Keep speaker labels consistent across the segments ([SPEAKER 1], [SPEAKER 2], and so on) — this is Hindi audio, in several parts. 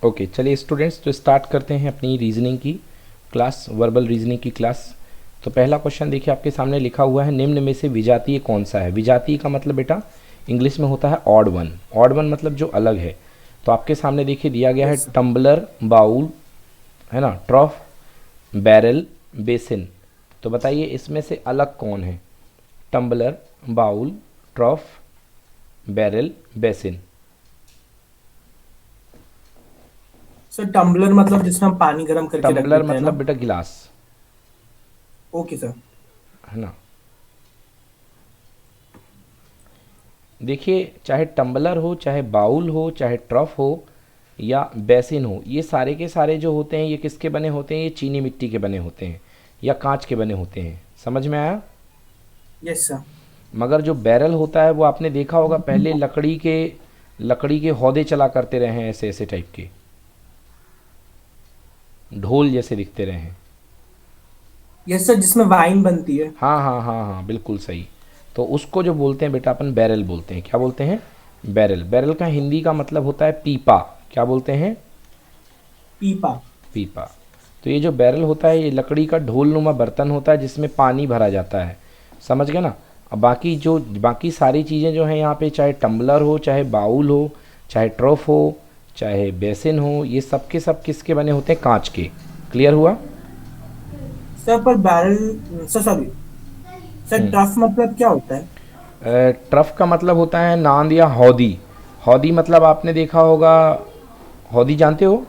[SPEAKER 1] ओके, चलिए स्टूडेंट्स, तो स्टार्ट करते हैं अपनी रीजनिंग की क्लास, वर्बल रीजनिंग की क्लास। तो पहला क्वेश्चन देखिए, आपके सामने लिखा हुआ है, निम्न में से विजातीय कौन सा है। विजातीय का मतलब बेटा इंग्लिश में होता है ऑड वन। ऑड वन मतलब जो अलग है। तो आपके सामने देखिए दिया गया है
[SPEAKER 2] यस सर।
[SPEAKER 1] टम्बलर, बाउल, है ना, ट्रॉफ, बैरल, बेसिन। तो बताइए इसमें से अलग कौन है। Tumbler, bowl, trough, barrel, basin.
[SPEAKER 2] Sir tumbler मतलब जिसमें हम पानी गर्म करके रख
[SPEAKER 1] टम्बलर
[SPEAKER 2] देते हैं
[SPEAKER 1] मतलब
[SPEAKER 2] ना।
[SPEAKER 1] बेटा गिलास,
[SPEAKER 2] ओके सर।
[SPEAKER 1] है ना। देखिए, चाहे टम्बलर हो, चाहे बाउल हो, चाहे ट्रफ हो या बेसिन हो, ये सारे के सारे जो होते हैं ये किसके बने होते हैं। ये चीनी मिट्टी के बने होते हैं या कांच के बने होते हैं। समझ में आया।
[SPEAKER 2] Yes sir.
[SPEAKER 1] मगर जो बैरल होता है वो आपने देखा होगा, पहले लकड़ी के हौदे चला करते रहे हैं, ऐसे ऐसे टाइप के ढोल जैसे दिखते रहे हैं।
[SPEAKER 2] यस सर, जिसमें वाइन बनती है।
[SPEAKER 1] हाँ हाँ हाँ हाँ, बिल्कुल सही। तो उसको जो बोलते हैं बेटा अपन बैरल बोलते हैं। क्या बोलते हैं। बैरल। बैरल का हिंदी का मतलब होता है पीपा। क्या बोलते हैं।
[SPEAKER 2] पीपा।
[SPEAKER 1] पीपा। तो ये जो बैरल होता है ये लकड़ी का ढोल नुमा बर्तन होता है जिसमें पानी भरा जाता है। समझ गए ना। अब बाकी सारी चीज़ें जो हैं यहाँ पे, चाहे टम्बलर हो, चाहे बाउल हो, चाहे ट्रॉफ हो, चाहे बेसिन हो, ये सब के सब किसके बने होते हैं, कांच के। क्लियर हुआ।
[SPEAKER 2] सर पर barrel sir sorry sir, trough मतलब क्या होता है?
[SPEAKER 1] ट्रफ का मतलब होता है नांद या हौदी। हौदी मतलब आपने देखा होगा, हौदी जानते हो।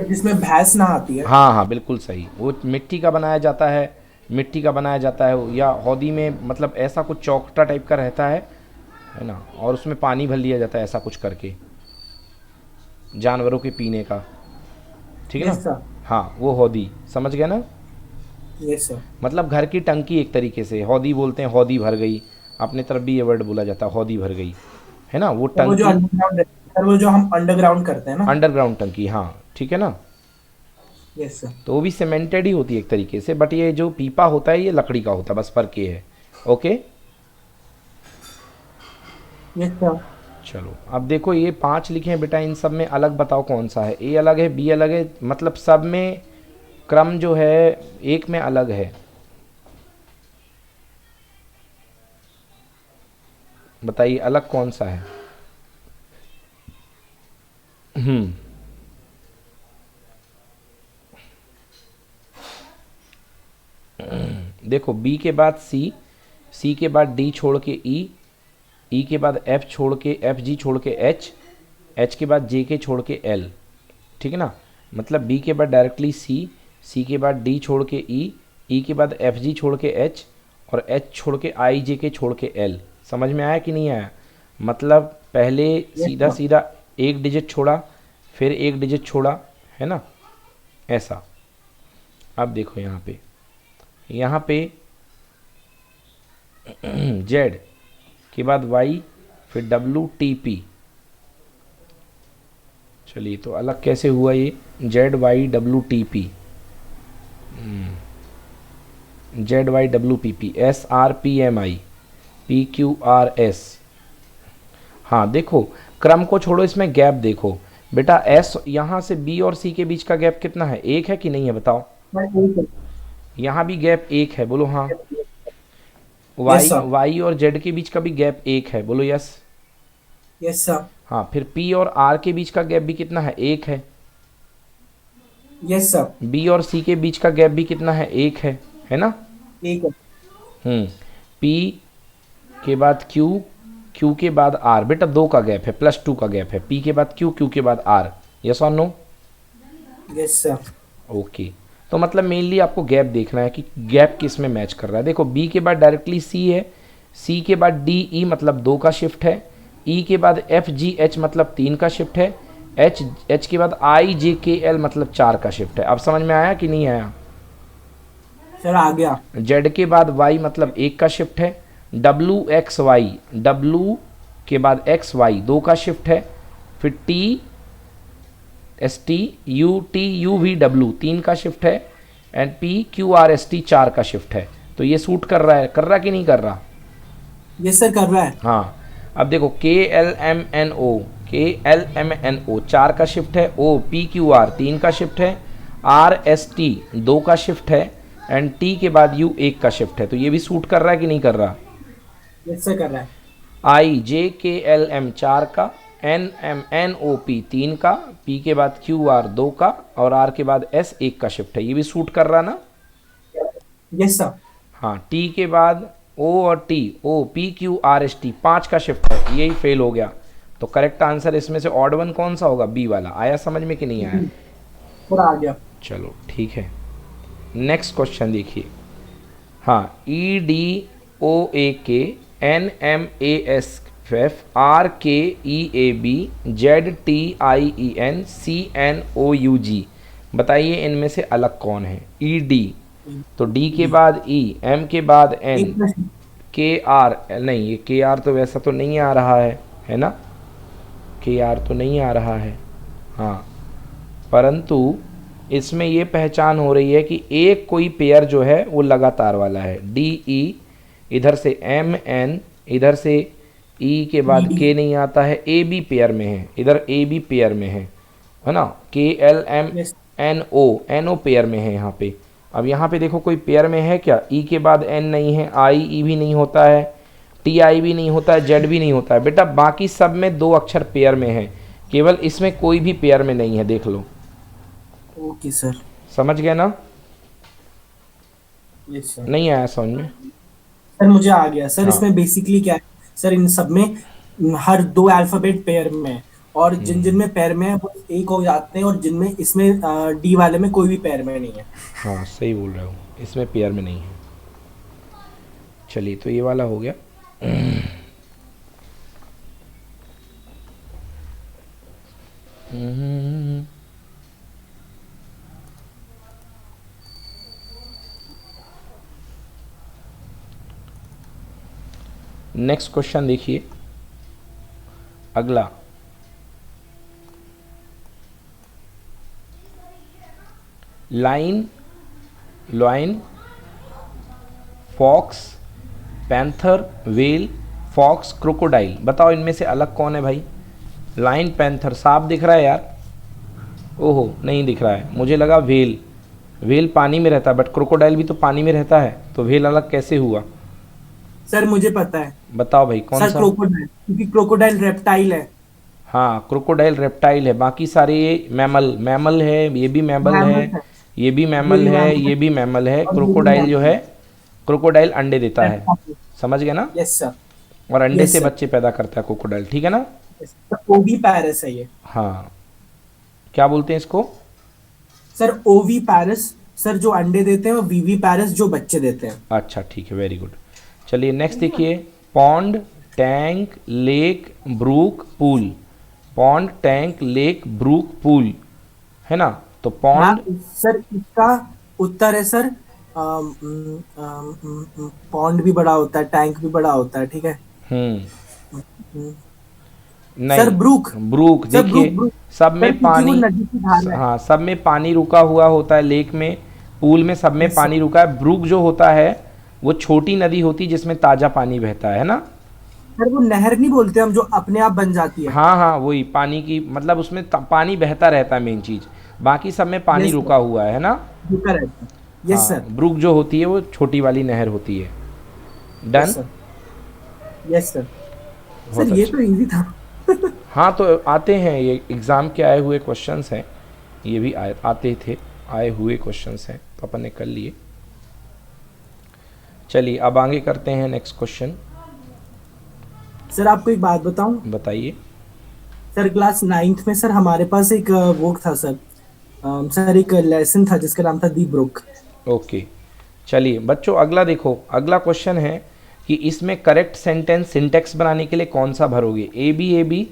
[SPEAKER 2] जिसमें भैंस नहाती है।
[SPEAKER 1] हाँ हाँ, बिल्कुल सही। वो मिट्टी का बनाया जाता है। मिट्टी का बनाया जाता है, या हौदी में मतलब ऐसा कुछ चौकटा टाइप का रहता है ना, और उसमें पानी भर लिया जाता है ऐसा कुछ करके, जानवरों के पीने का। ठीक है ना।
[SPEAKER 2] Yes sir.
[SPEAKER 1] हाँ, वो हौदी, समझ गए ना।
[SPEAKER 2] Yes sir.
[SPEAKER 1] मतलब घर की टंकी एक तरीके से हौदी बोलते हैं, हौदी भर गई। अपने तरफ भी ये वर्ड बोला जाता है, हौदी भर गई, है ना, वो
[SPEAKER 2] सर वो जो
[SPEAKER 1] टंकी।
[SPEAKER 2] अंडरग्राउंड सर वो जो हम अंडरग्राउंड करते हैं ना।
[SPEAKER 1] अंडरग्राउंड टंकी, हाँ। ठीक है ना।
[SPEAKER 2] Yes sir.
[SPEAKER 1] तो वो भी सीमेंटेड ही होती है एक तरीके से, बट ये जो पीपा होता है ये लकड़ी का होता है, बस फर्क ये है। ओके।
[SPEAKER 2] Yes sir.
[SPEAKER 1] चलो अब देखो, ये 5 लिखे हैं बेटा, इन सब में अलग बताओ कौन सा है। ए अलग है, बी अलग है, मतलब सब में क्रम जो है एक में अलग है। बताइए अलग कौन सा है। देखो, बी के बाद सी, सी के बाद डी छोड़ के ई के बाद एफ छोड़ के, एफ जी छोड़ के एच, एच के बाद जे के छोड़ के एल। ठीक है ना। मतलब बी के बाद डायरेक्टली सी, सी के बाद डी छोड़ के ई के बाद एफ जी छोड़ के एच, और एच छोड़ के आई जे के छोड़ के एल। समझ में आया कि नहीं आया। मतलब पहले
[SPEAKER 2] यस
[SPEAKER 1] सीधा
[SPEAKER 2] सर।
[SPEAKER 1] सीधा एक डिजिट छोड़ा, फिर एक डिजिट छोड़ा, है ना, ऐसा। अब देखो यहाँ पे जेड के बाद वाई, फिर डब्लू टी पी। चलिए, तो अलग कैसे हुआ ये। Z Y W T P, Z Y W P P, S R P M I, P Q R S. हाँ देखो, क्रम को छोड़ो, इसमें गैप देखो बेटा। एस यहाँ से बी और सी के बीच का गैप कितना है, एक है कि नहीं है बताओ।
[SPEAKER 2] सर एक है।
[SPEAKER 1] यहाँ भी गैप एक है, बोलो हाँ।
[SPEAKER 2] Yes
[SPEAKER 1] Y
[SPEAKER 2] sir.
[SPEAKER 1] वाई और जेड के बीच का भी गैप एक है, बोलो यस।
[SPEAKER 2] Yes sir.
[SPEAKER 1] हाँ, फिर पी और आर के बीच का गैप भी कितना है, एक है।
[SPEAKER 2] Yes sir.
[SPEAKER 1] बी और सी के बीच का गैप भी कितना है, एक है ना।
[SPEAKER 2] एक है।
[SPEAKER 1] पी के बाद क्यू, क्यू के बाद आर, बेटा दो का गैप है, +2 का गैप है। पी के बाद क्यू, क्यू के बाद आर। यस और नो।
[SPEAKER 2] Yes sir.
[SPEAKER 1] ओके। तो मतलब मेनली आपको गैप देखना है कि गैप किस में मैच कर रहा है। देखो, बी के बाद डायरेक्टली सी है, सी के बाद डी ई मतलब 2 का शिफ्ट है, ई के बाद एफ जी एच मतलब 3 का शिफ्ट है, एच एच के बाद आई जे के एल मतलब 4 का शिफ्ट है। अब समझ में आया कि नहीं आया।
[SPEAKER 2] सर आ गया।
[SPEAKER 1] जेड के बाद वाई मतलब 1 का शिफ्ट है, डब्लू एक्स वाई, डब्लू के बाद एक्स वाई 2 का शिफ्ट है, फिर T S T U T U V W 3 का शिफ्ट है, and P Q R S T 4 का शिफ्ट है। तो ये सूट कर रहा कि नहीं कर रहा।
[SPEAKER 2] यस सर कर रहा है।
[SPEAKER 1] हाँ। अब देखो, K L M N O KLMNO 4 का शिफ्ट है, OPQR 3 का शिफ्ट है, RST 2 का शिफ्ट है, एंड T के बाद U 1 का शिफ्ट है। तो ये भी सूट कर रहा है कि नहीं कर रहा?
[SPEAKER 2] यस सर कर रहा है।
[SPEAKER 1] IJKLM 4 का, NMNOP 3 का, P के बाद QR 2 का, और R के बाद S 1 का शिफ्ट है। ये भी सूट कर रहा ना?
[SPEAKER 2] Yes sir.
[SPEAKER 1] हाँ, T के बाद O और T, OPQRST 5 का शिफ्ट है, यही फेल हो गया। तो करेक्ट आंसर इसमें से ऑड वन कौन सा होगा? बी वाला। आया समझ में कि नहीं आया?
[SPEAKER 2] सर आ गया।
[SPEAKER 1] चलो ठीक है, नेक्स्ट क्वेश्चन देखिए। हाँ, EDOAK, NMASFF, RKEAB, ZTIEN, CNOUG, बताइए इनमें से अलग कौन है? ED, तो D के बाद E, M के बाद N,
[SPEAKER 2] एक प्रश्न।
[SPEAKER 1] KR, नहीं ये KR तो वैसा तो नहीं आ रहा है ना? KR तो नहीं आ रहा है, हाँ, परंतु इसमें ये पहचान हो रही है कि एक कोई पेयर जो है वो लगातार वाला है। DE, इधर से MN, इधर से E के बाद
[SPEAKER 2] ईडी।
[SPEAKER 1] K नहीं आता है, AB पेयर में है, इधर AB पेयर में है ना? KLM
[SPEAKER 2] yes.
[SPEAKER 1] NO पेयर में है यहाँ पे। अब यहाँ पे देखो कोई पेयर में है क्या? E के बाद N नहीं है, IE भी नहीं होता है, TI भी नहीं होता है, Z भी नहीं होता है। बेटा बाकी सब में 2 अक्षर पेयर में है, केवल इसमें कोई भी पेयर में नहीं है, देख लो।
[SPEAKER 2] Okay sir.
[SPEAKER 1] समझ गए ना?
[SPEAKER 2] Yes sir.
[SPEAKER 1] नहीं आया समझ में?
[SPEAKER 2] सर मुझे आ गया सर।
[SPEAKER 1] हाँ।
[SPEAKER 2] इसमें बेसिकली क्या है सर, इन सब में हर दो अल्फाबेट पेयर में है, और जिन जिन में पेयर में है वो एक हो जाते हैं, और जिनमें इसमें डी वाले में कोई भी पेयर में नहीं है।
[SPEAKER 1] हाँ सही बोल रहे हो, इसमें पेयर में नहीं है। चलिए तो ये वाला हो गया। नेक्स्ट क्वेश्चन देखिए अगला। Lion, lion, fox, panther, whale, fox, crocodile, बताओ इनमें से अलग कौन है भाई? लाइन, पैंथर साफ दिख रहा है यार। ओहो नहीं दिख रहा है, मुझे लगा वेल। वेल पानी में रहता है, बट क्रोकोडाइल भी तो पानी में रहता है, तो वेल अलग कैसे हुआ?
[SPEAKER 2] सर मुझे पता है।
[SPEAKER 1] बताओ भाई कौन
[SPEAKER 2] सर
[SPEAKER 1] सा?
[SPEAKER 2] क्रोकोडाइल, क्योंकि क्रोकोडाइल रेप्टाइल है।
[SPEAKER 1] हाँ क्रोकोडाइल रेप्टाइल है, बाकी सारे ये मैमल, मैमल है, ये भी मैमल है,
[SPEAKER 2] मैमल है।
[SPEAKER 1] ये भी
[SPEAKER 2] ये
[SPEAKER 1] मैमल
[SPEAKER 2] भी
[SPEAKER 1] है,
[SPEAKER 2] मैमल है,
[SPEAKER 1] ये भी मैमल है।
[SPEAKER 2] और ये भी
[SPEAKER 1] क्रोकोडाइल जो
[SPEAKER 2] मैमल
[SPEAKER 1] है,
[SPEAKER 2] है।
[SPEAKER 1] क्रोकोडाइल अंडे देता है, समझ गए ना?
[SPEAKER 2] Yes sir.
[SPEAKER 1] और अंडे
[SPEAKER 2] यस
[SPEAKER 1] से
[SPEAKER 2] सर।
[SPEAKER 1] बच्चे पैदा करता है क्रोकोडाइल, ठीक है ना?
[SPEAKER 2] ओवी पैरस है ये।
[SPEAKER 1] हाँ, क्या बोलते हैं इसको?
[SPEAKER 2] सर ओवी पैरस, सर जो अंडे देते हैं, और वीवी पैरस जो बच्चे देते हैं।
[SPEAKER 1] अच्छा ठीक है, वेरी गुड। चलिए नेक्स्ट देखिए। Pond, tank, lake, brook, pool. Pond, tank, lake, brook, pool, है ना? तो
[SPEAKER 2] हाँ
[SPEAKER 1] पॉन्ड,
[SPEAKER 2] सर, इसका उत्तर है सर, पॉन्ड भी बड़ा होता है, टैंक भी बड़ा होता है, ठीक है।
[SPEAKER 1] हम्म,
[SPEAKER 2] हम्म, सर
[SPEAKER 1] नहीं,
[SPEAKER 2] ब्रूक।
[SPEAKER 1] ब्रूक
[SPEAKER 2] सर ब्रूक,
[SPEAKER 1] देखिए,
[SPEAKER 2] ब्रूक।
[SPEAKER 1] सब
[SPEAKER 2] सर
[SPEAKER 1] में
[SPEAKER 2] क्योंकि वो
[SPEAKER 1] पानी,
[SPEAKER 2] नदी की धार है।
[SPEAKER 1] हाँ सब में पानी रुका हुआ होता है, लेक में, पूल में, सब में
[SPEAKER 2] यस सर।
[SPEAKER 1] पानी रुका है। ब्रूक जो होता है वो छोटी नदी होती है जिसमें ताज़ा पानी बहता है ना?
[SPEAKER 2] सर वो नहर नहीं बोलते हम, जो अपने आप बन जाती है।
[SPEAKER 1] हाँ हाँ वही पानी की, मतलब उसमें पानी बहता रहता है मेन चीज़, बाकी सब में पानी
[SPEAKER 2] यस सर।
[SPEAKER 1] रुका हुआ है ना?
[SPEAKER 2] रुका रहता है। यस
[SPEAKER 1] हाँ,
[SPEAKER 2] सर।
[SPEAKER 1] ब्रूक जो होती है वो छोटी वाली नहर होती है।
[SPEAKER 2] Yes
[SPEAKER 1] done.
[SPEAKER 2] Sir. Yes sir.
[SPEAKER 1] बहुत
[SPEAKER 2] सर ये
[SPEAKER 1] अच्छा।
[SPEAKER 2] तो इजी था।
[SPEAKER 1] हाँ तो आते हैं, ये एग्ज़ाम के आए हुए क्वेश्चंस हैं, ये भी आते थे, आए हुए क्वेश्चंस हैं, तो अपन ने कर लिए। चलिए अब आगे करते हैं नेक्स्ट क्वेश्चन।
[SPEAKER 2] सर आपको एक बात बताऊं।
[SPEAKER 1] बताइए।
[SPEAKER 2] सर क्लास नाइन्थ में सर हमारे पास एक वो था सर, सर एक लेसन था जिसका नाम था दी ब्रुक।
[SPEAKER 1] ओके, चलिए बच्चों अगला देखो, अगला क्वेश्चन है कि इसमें करेक्ट सेंटेंस सिंटेक्स बनाने के लिए कौन सा भरोगे? A B A B,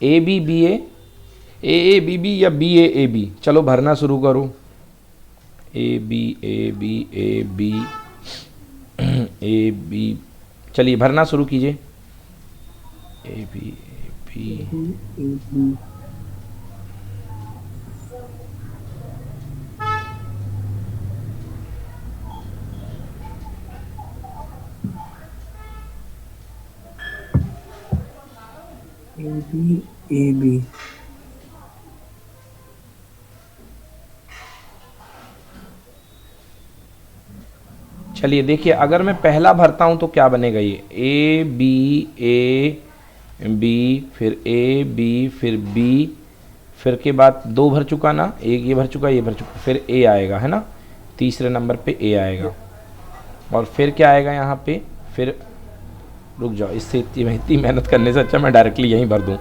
[SPEAKER 1] A B B A B B, या बी ए बी? चलो भरना शुरू करो। A B A B A B A B, चलिए भरना शुरू कीजिए। A B A B,
[SPEAKER 2] B A B.
[SPEAKER 1] चलिए देखिए, अगर मैं पहला भरता हूँ तो क्या बनेगा, ये ए बी ए बी, फिर ए बी, फिर बी, फिर के बाद दो भर चुका ना, एक ये भर चुका, ये भर चुका, फिर ए आएगा, है ना, तीसरे नंबर पे ए आएगा। और फिर क्या आएगा यहाँ पे, फिर रुक जाओ, इससे इतनी मेहनत करने से अच्छा मैं डायरेक्टली यहीं भर दूँ,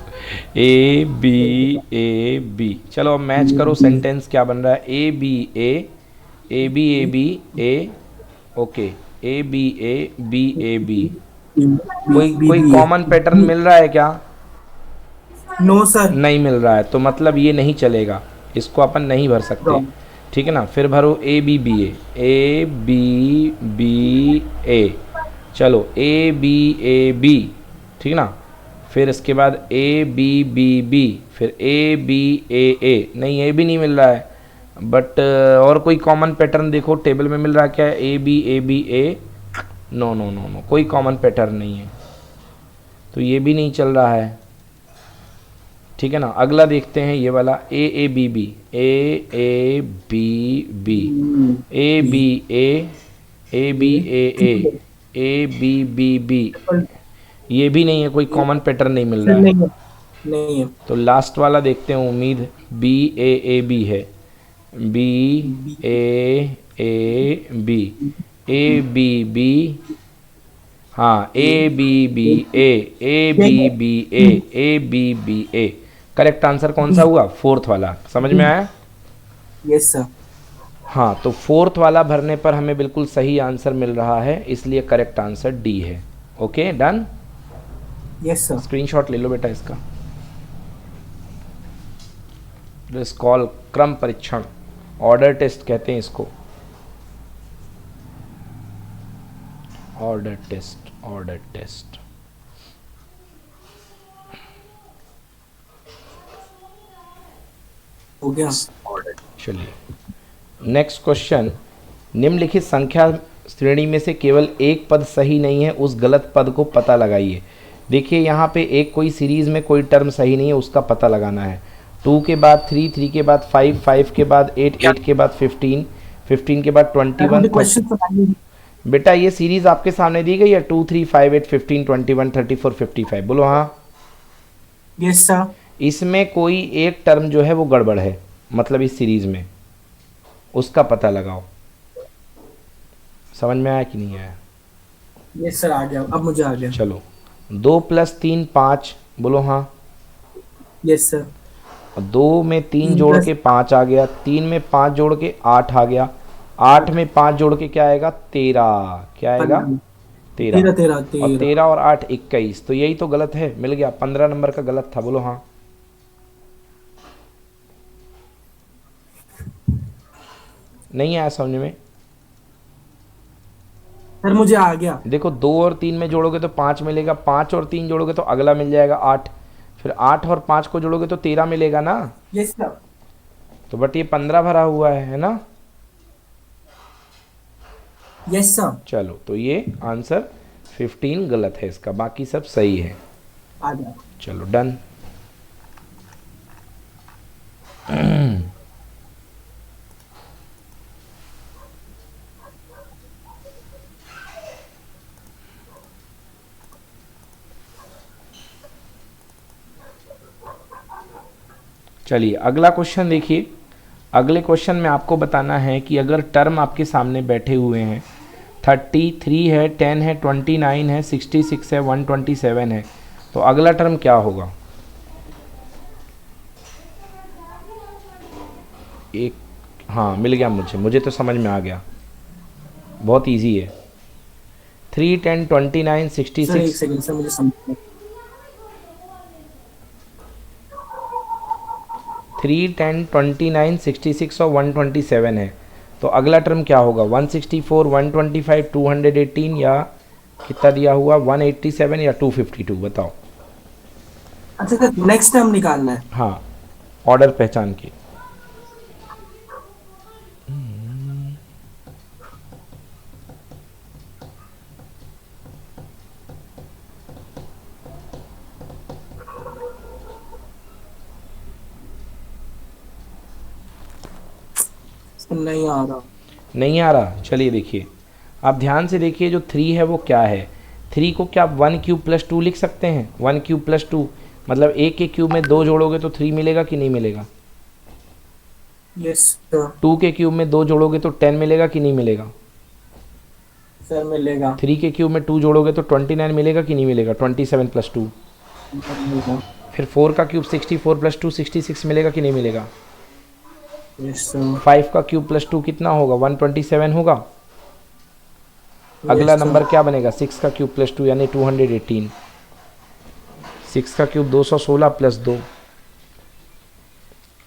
[SPEAKER 1] ए बी ए बी। चलो अब मैच करो सेंटेंस, क्या बन रहा है, A B A B A B A, okay, A B A B.
[SPEAKER 2] B
[SPEAKER 1] कोई
[SPEAKER 2] बी
[SPEAKER 1] कोई
[SPEAKER 2] बी ए।
[SPEAKER 1] कॉमन पैटर्न मिल रहा है क्या?
[SPEAKER 2] No sir.
[SPEAKER 1] नहीं मिल रहा है, तो मतलब ये नहीं चलेगा, इसको अपन नहीं भर सकते,
[SPEAKER 2] रॉन्ग।
[SPEAKER 1] ठीक है ना। फिर भरो ए बी बी ए, चलो ए बी, ठीक ना। फिर इसके बाद ए बी, फिर ए, नहीं ए भी नहीं मिल रहा है, बट और कोई कॉमन पैटर्न देखो टेबल में मिल रहा है क्या, A B A, no no no no, कोई कॉमन पैटर्न नहीं है, तो ये भी नहीं चल रहा है, ठीक है ना। अगला देखते हैं ये वाला A B B, A B B, A B A B B, ये भी नहीं है, कोई कॉमन पैटर्न नहीं मिल
[SPEAKER 2] सर
[SPEAKER 1] रहा है।
[SPEAKER 2] नहीं है, नहीं है।
[SPEAKER 1] तो लास्ट वाला देखते हैं, उम्मीद बी ए बी है, B
[SPEAKER 2] B
[SPEAKER 1] B, A B B, हाँ ए
[SPEAKER 2] यही है।
[SPEAKER 1] B B A. Correct answer कौन सा
[SPEAKER 2] बी।
[SPEAKER 1] हुआ, फोर्थ वाला, समझ में आया?
[SPEAKER 2] Yes sir.
[SPEAKER 1] हाँ, तो फोर्थ वाला भरने पर हमें बिल्कुल सही आंसर मिल रहा है, इसलिए करेक्ट आंसर डी है। Okay done.
[SPEAKER 2] Yes sir.
[SPEAKER 1] Screenshot ले लो बेटा इसका। दिस कॉल क्रम परीक्षण, ऑर्डर टेस्ट कहते हैं इसको, ऑर्डर टेस्ट, ऑर्डर टेस्ट।
[SPEAKER 2] हो गया।
[SPEAKER 1] चलिए नेक्स्ट क्वेश्चन, निम्नलिखित संख्या श्रेणी में से केवल एक पद सही नहीं है, उस गलत पद को पता लगाइए। देखिए यहाँ पे एक कोई सीरीज में कोई टर्म सही नहीं है, उसका पता लगाना है। 2 के बाद 3, 3 के बाद 5, 5 के बाद 8, 8 के बाद 15, 15 के बाद 21,
[SPEAKER 2] क्वेश्चन
[SPEAKER 1] बेटा ये सीरीज आपके सामने दी गई है, 2 3 5 8 15 21 34 55, बोलो हाँ।
[SPEAKER 2] Yes sir.
[SPEAKER 1] इसमें कोई एक टर्म जो है वो गड़बड़ है, मतलब इस सीरीज में, उसका पता लगाओ। समझ में आया कि नहीं आया?
[SPEAKER 2] यस सर, आ गया, अब मुझे आ गया।
[SPEAKER 1] चलो 2 + 3 5, बोलो हाँ।
[SPEAKER 2] Yes sir.
[SPEAKER 1] 2 में 3 जोड़ के 5 आ गया, 3 में 5 जोड़ के 8 आ गया, 8 में 5 जोड़ के क्या आएगा, 13, क्या आएगा, 13,
[SPEAKER 2] 13 13
[SPEAKER 1] और
[SPEAKER 2] 13।
[SPEAKER 1] 13 और 8 21, तो यही तो गलत है, मिल गया, 15 नंबर का गलत था, बोलो हाँ। नहीं आया समझ में?
[SPEAKER 2] सर मुझे आ गया।
[SPEAKER 1] देखो 2 और 3 में जोड़ोगे तो 5 मिलेगा, 5 और 3 जोड़ोगे तो अगला मिल जाएगा 8, फिर 8 और 5 को जोड़ोगे तो 13 मिलेगा ना,
[SPEAKER 2] यस सर।
[SPEAKER 1] तो बट ये 15 भरा हुआ है ना।
[SPEAKER 2] Yes sir.
[SPEAKER 1] चलो तो ये आंसर 15 गलत है इसका, बाकी सब सही है।
[SPEAKER 2] आ गया।
[SPEAKER 1] चलो डन। चलिए अगला क्वेश्चन देखिए। अगले क्वेश्चन में आपको बताना है कि अगर टर्म आपके सामने बैठे हुए हैं, 33 है, 10 है, 29 है, 66 है, 127 है, तो अगला टर्म क्या होगा। एक, हाँ मिल गया, मुझे तो समझ में आ गया, बहुत इजी है। 3 10 29
[SPEAKER 2] सर
[SPEAKER 1] 66,
[SPEAKER 2] एक सेकंड सर, मुझे समझ
[SPEAKER 1] 3 10 29 66 और 127 है, तो अगला टर्म क्या होगा, 164, 125, 218, या कितना दिया हुआ, 187 या 252, बताओ।
[SPEAKER 2] अच्छा सर, नेक्स्ट टर्म निकालना है।
[SPEAKER 1] हाँ, ऑर्डर पहचान के।
[SPEAKER 2] नहीं आ रहा।
[SPEAKER 1] नहीं आ रहा, चलिए देखिए, आप ध्यान से देखिए, जो 3 है वो क्या है। 3 को क्या आप 1 क्यूब प्लस 2 लिख सकते हैं? 1 क्यूब प्लस 2 मतलब 1 के क्यूब में 2 जोड़ोगे तो 3 मिलेगा कि नहीं मिलेगा?
[SPEAKER 2] Yes sir.
[SPEAKER 1] 2 के क्यूब में 2 जोड़ोगे तो 10 मिलेगा कि नहीं मिलेगा?
[SPEAKER 2] सर मिलेगा।
[SPEAKER 1] 3 के क्यूब में 2 जोड़ोगे तो 29 मिलेगा कि नहीं मिलेगा? 27 प्लस 2।
[SPEAKER 2] मिलेगा।
[SPEAKER 1] फिर 4 का क्यूब 64 प्लस 2 66 मिलेगा कि नहीं मिलेगा?
[SPEAKER 2] Yes sir.
[SPEAKER 1] 5 का क्यूब प्लस 2 कितना होगा? 127 होगा। अगला
[SPEAKER 2] यस सर।
[SPEAKER 1] नंबर क्या बनेगा? 6 का क्यूब प्लस 2 यानी 218। 6 का क्यूब 216 प्लस 2।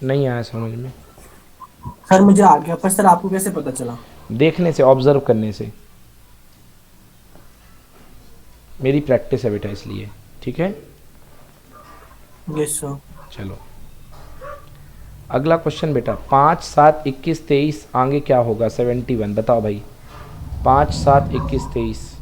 [SPEAKER 1] नहीं आया समझ में?
[SPEAKER 2] सर मुझे आ गया, पर सर आपको कैसे पता चला?
[SPEAKER 1] देखने से, ऑब्जर्व करने से। मेरी प्रैक्टिस है बेटा इसलिए, ठीक है।
[SPEAKER 2] Yes sir.
[SPEAKER 1] चलो अगला क्वेश्चन बेटा, 5 7 21 23 आगे क्या होगा? 71 बताओ भाई। 5 7 21 23।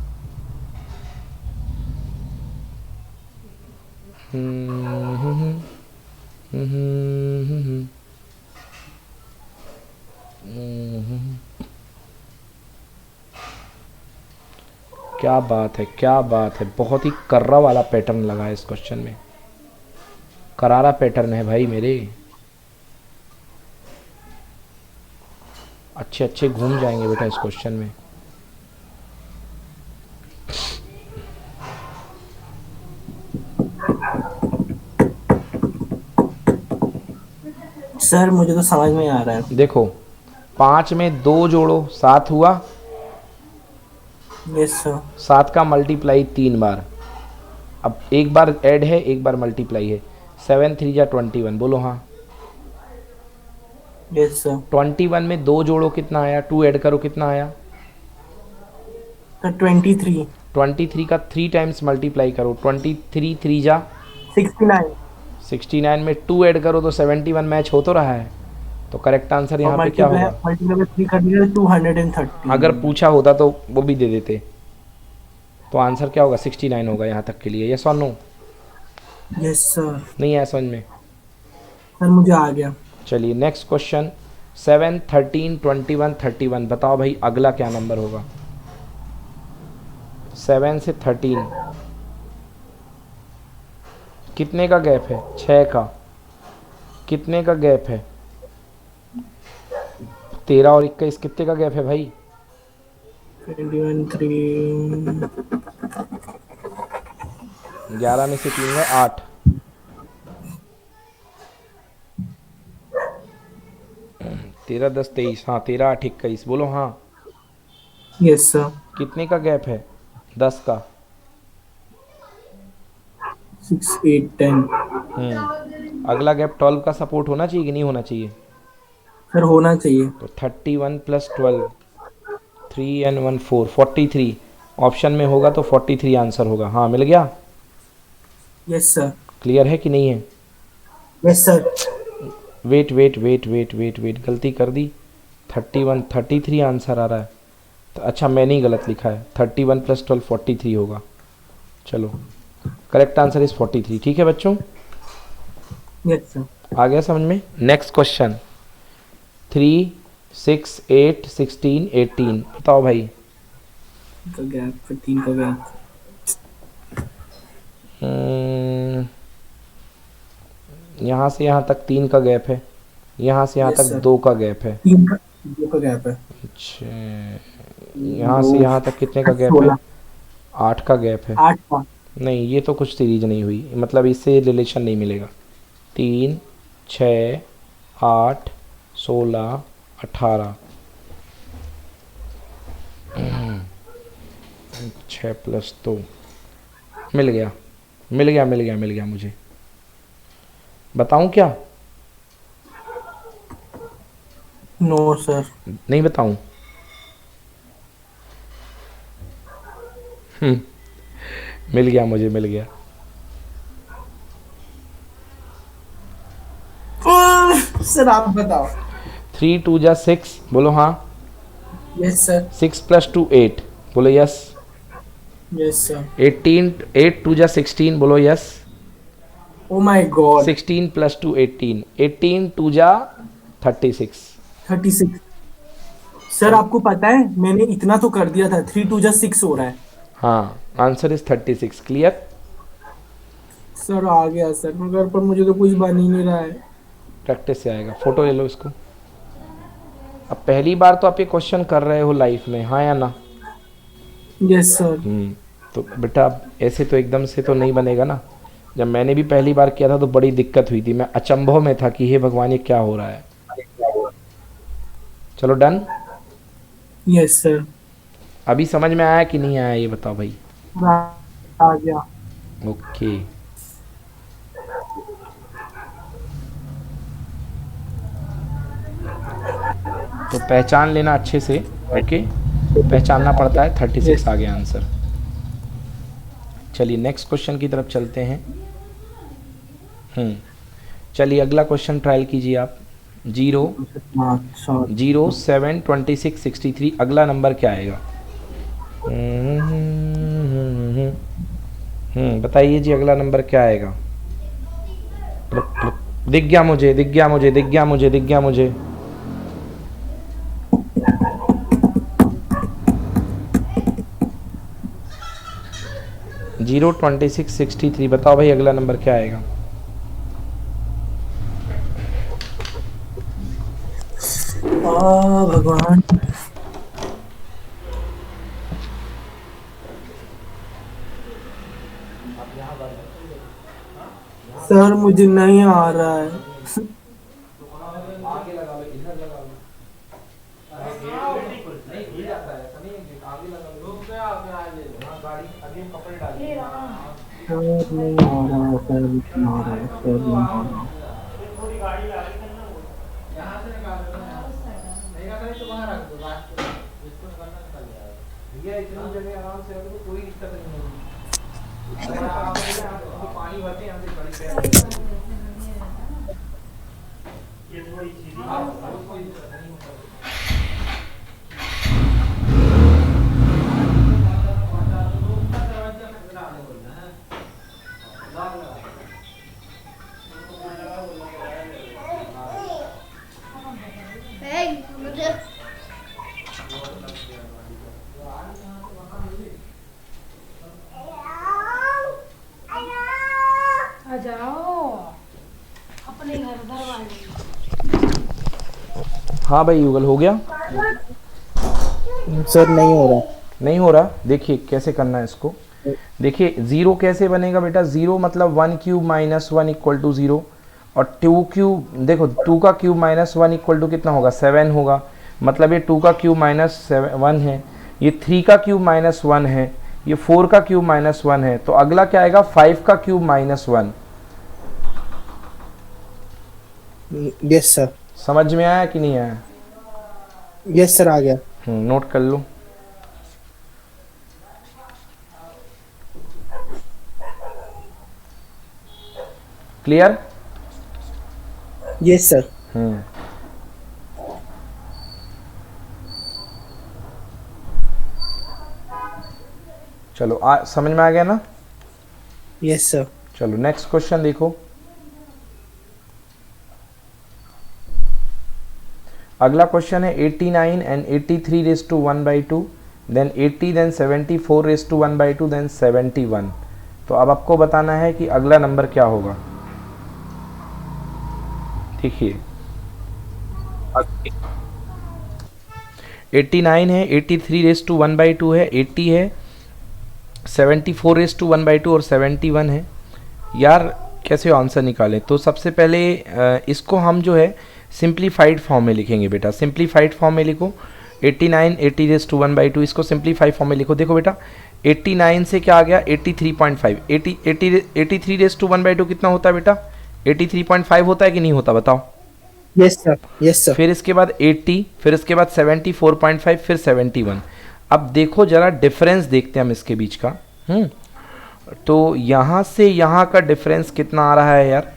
[SPEAKER 1] क्या बात है, क्या बात है, बहुत ही कर्रा वाला पैटर्न लगा है इस क्वेश्चन में। करारा पैटर्न है भाई मेरे, अच्छे अच्छे घूम जाएंगे बेटा इस क्वेश्चन में।
[SPEAKER 2] सर मुझे तो समझ में आ रहा है।
[SPEAKER 1] देखो 5 में 2 जोड़ो 7 हुआ,
[SPEAKER 2] यस सर।
[SPEAKER 1] 7 का मल्टीप्लाई 3 बार, अब एक बार ऐड है एक बार मल्टीप्लाई है। 7 3 जा 21, बोलो हाँ।
[SPEAKER 2] Yes sir.
[SPEAKER 1] 21 में 2 जोड़ो कितना आया? 2 ऐड करो कितना आया?
[SPEAKER 2] सर 23।
[SPEAKER 1] 23 का 3 टाइम्स मल्टीप्लाई करो, 23 3 जा
[SPEAKER 2] 69।
[SPEAKER 1] 69 में 2 ऐड करो तो 71 मैच हो तो रहा है। तो करेक्ट आंसर
[SPEAKER 2] और
[SPEAKER 1] यहाँ पे क्या
[SPEAKER 2] मल्टीप्लाई
[SPEAKER 1] होगा?
[SPEAKER 2] मल्टीप्लाई में 3 कर दिया 230।
[SPEAKER 1] अगर पूछा होता तो वो भी दे देते, तो आंसर क्या होगा? 69 होगा यहाँ तक के लिए। यस और नो?
[SPEAKER 2] Yes sir.
[SPEAKER 1] नहीं आया समझ में?
[SPEAKER 2] सर मुझे आ गया।
[SPEAKER 1] चलिए नेक्स्ट क्वेश्चन, 7 13 21 31 बताओ भाई अगला क्या नंबर होगा? 7 से 13 कितने का गैप है? 6 का। कितने का गैप है? 13 और 21 कितने का गैप है भाई?
[SPEAKER 2] 21 3।
[SPEAKER 1] 11 में से 3 है 8। 13 10 23, हाँ 13 8 21, बोलो हाँ।
[SPEAKER 2] Yes sir.
[SPEAKER 1] कितने का गैप है? 10 का।
[SPEAKER 2] 6 8 10।
[SPEAKER 1] अगला गैप 12 का सपोर्ट होना चाहिए कि नहीं होना चाहिए?
[SPEAKER 2] सर होना चाहिए।
[SPEAKER 1] तो 31 प्लस 12, 3 and 1 4, 43 ऑप्शन में होगा तो 43 आंसर होगा। हाँ मिल गया?
[SPEAKER 2] Yes sir.
[SPEAKER 1] क्लियर है कि नहीं है?
[SPEAKER 2] Yes sir.
[SPEAKER 1] Wait wait wait wait wait wait, गलती कर दी। 31 33 आंसर आ रहा है। तो अच्छा मैंने ही गलत लिखा है, 31 प्लस 12 43 होगा। चलो करेक्ट आंसर इज 43, ठीक है बच्चों?
[SPEAKER 2] Yes sir.
[SPEAKER 1] आ गया समझ में? नेक्स्ट क्वेश्चन, 3 6 8 16 18 बताओ भाई।
[SPEAKER 2] का गैप, फिर 3 का गैप।
[SPEAKER 1] यहाँ से यहाँ तक 3 का गैप है, यहाँ से यहाँ
[SPEAKER 2] Yes,
[SPEAKER 1] तक
[SPEAKER 2] sir.
[SPEAKER 1] 2 का गैप है।
[SPEAKER 2] 2 का गैप है।
[SPEAKER 1] अच्छा, यहाँ से यहाँ तक कितने का गैप है? 8 का गैप है।
[SPEAKER 2] 8 का।
[SPEAKER 1] नहीं ये तो कुछ सीरीज नहीं हुई, मतलब इससे रिलेशन नहीं मिलेगा। 3 6 8 16 18, 6 प्लस 2, मिल गया मिल गया मिल गया मिल गया मुझे। बताऊं क्या?
[SPEAKER 2] No sir.
[SPEAKER 1] नहीं बताऊं? मिल गया मुझे, मिल गया।
[SPEAKER 2] सर आप बताओ।
[SPEAKER 1] 3 2 जा 6, बोलो हाँ।
[SPEAKER 2] Yes sir.
[SPEAKER 1] 6 प्लस 2 8, बोलो यस।
[SPEAKER 2] Yes sir.
[SPEAKER 1] 18 8 2 जा 16, बोलो yes.
[SPEAKER 2] Oh my God.
[SPEAKER 1] 16 plus 2 18, 18 2 जा 36।
[SPEAKER 2] 36। सर आपको पता है मैंने इतना तो कर दिया था, 3 2 6 हो रहा है।
[SPEAKER 1] हाँ, आंसर इज 36। क्लियर?
[SPEAKER 2] सर आ गया सर, मगर पर मुझे तो कुछ बन ही नहीं रहा है।
[SPEAKER 1] प्रैक्टिस से आएगा। फोटो ले लो इसको। अब पहली बार तो आप ये क्वेश्चन कर रहे हो लाइफ में, हाँ या ना?
[SPEAKER 2] Yes sir.
[SPEAKER 1] तो बेटा अब ऐसे तो एकदम से तो नहीं बनेगा ना। जब मैंने भी पहली बार किया था तो बड़ी दिक्कत हुई थी, मैं अचंभव में था कि हे भगवान ये क्या हो रहा है। चलो डन।
[SPEAKER 2] Yes sir.
[SPEAKER 1] अभी समझ में आया कि नहीं आया ये बताओ भाई।
[SPEAKER 2] आ आ गया।
[SPEAKER 1] ओके। तो पहचान लेना अच्छे से। ओके, पहचानना पड़ता है। 36
[SPEAKER 2] यस।
[SPEAKER 1] आ गया आंसर। चलिए नेक्स्ट क्वेश्चन की तरफ चलते हैं। चलिए अगला क्वेश्चन ट्रायल कीजिए आप। 0 0 7 26 63 अगला नंबर क्या आएगा? बताइए जी अगला नंबर क्या आएगा? दिख गया मुझे, दिख गया मुझे, दिख गया मुझे, दिख गया मुझे। जीरो 26 63 बताओ भाई अगला नंबर क्या आएगा?
[SPEAKER 2] भगवान। सर मुझे नहीं आ रहा है। सर नहीं आ रहा है, सर नहीं आ रहा है, सर नहीं आ रहा है।
[SPEAKER 1] भैया इतनी जगह आराम से रख दो, कोई दिक्कत नहीं होगी। अगर आप तो पानी भरते यहाँ से बड़ी पैर ये थोड़ी चीज़ कोई दिक्कत नहीं होता।
[SPEAKER 3] आ जाओ अपने घर दरवाजे।
[SPEAKER 1] हाँ भाई युगल हो गया?
[SPEAKER 2] सर नहीं हो रहा।
[SPEAKER 1] नहीं हो रहा? देखिए कैसे करना है इसको। देखिए ज़ीरो कैसे बनेगा बेटा? ज़ीरो मतलब 1³ - 1 = 0 और 2³ देखो 2³ - 1 = कितना होगा? 7 होगा। मतलब ये 2³ - 1 है, ये 3³ - 1 है, ये 4³ - 1 है। तो अगला क्या आएगा? 5³ - 1।
[SPEAKER 2] Yes sir.
[SPEAKER 1] समझ में आया कि नहीं आया?
[SPEAKER 2] यस सर आ गया।
[SPEAKER 1] नोट कर लो। क्लियर?
[SPEAKER 2] Yes sir.
[SPEAKER 1] चलो समझ में आ गया ना?
[SPEAKER 2] Yes sir.
[SPEAKER 1] चलो नेक्स्ट क्वेश्चन देखो। अगला क्वेश्चन है 89 and 83⁻1/2, देन 80, देन 74⁻1/2, देन 71। तो अब आपको बताना है कि अगला नंबर क्या होगा। देखिए 89 है, 83⁻1/2 है, 80 है, 74⁻1/2 और 71 है। यार कैसे आंसर निकालें? तो सबसे पहले इसको हम जो है सिंप्लीफाइड फॉर्म में लिखेंगे बेटा। सिंप्लीफाइड फॉर्म में लिखो 89 80⁻1/2, इसको सिंप्लीफाइड फॉर्म में लिखो। देखो बेटा 89 से क्या आ गया? 83.5। 83⁻1/2 कितना होता है बेटा? 83.5 होता है कि नहीं होता बताओ?
[SPEAKER 2] Yes sir. Yes sir.
[SPEAKER 1] फिर इसके बाद 80, फिर इसके बाद 74.5, फिर 71। अब देखो जरा डिफरेंस देखते हैं हम इसके बीच का। तो यहाँ से यहाँ का डिफरेंस कितना आ रहा है यार?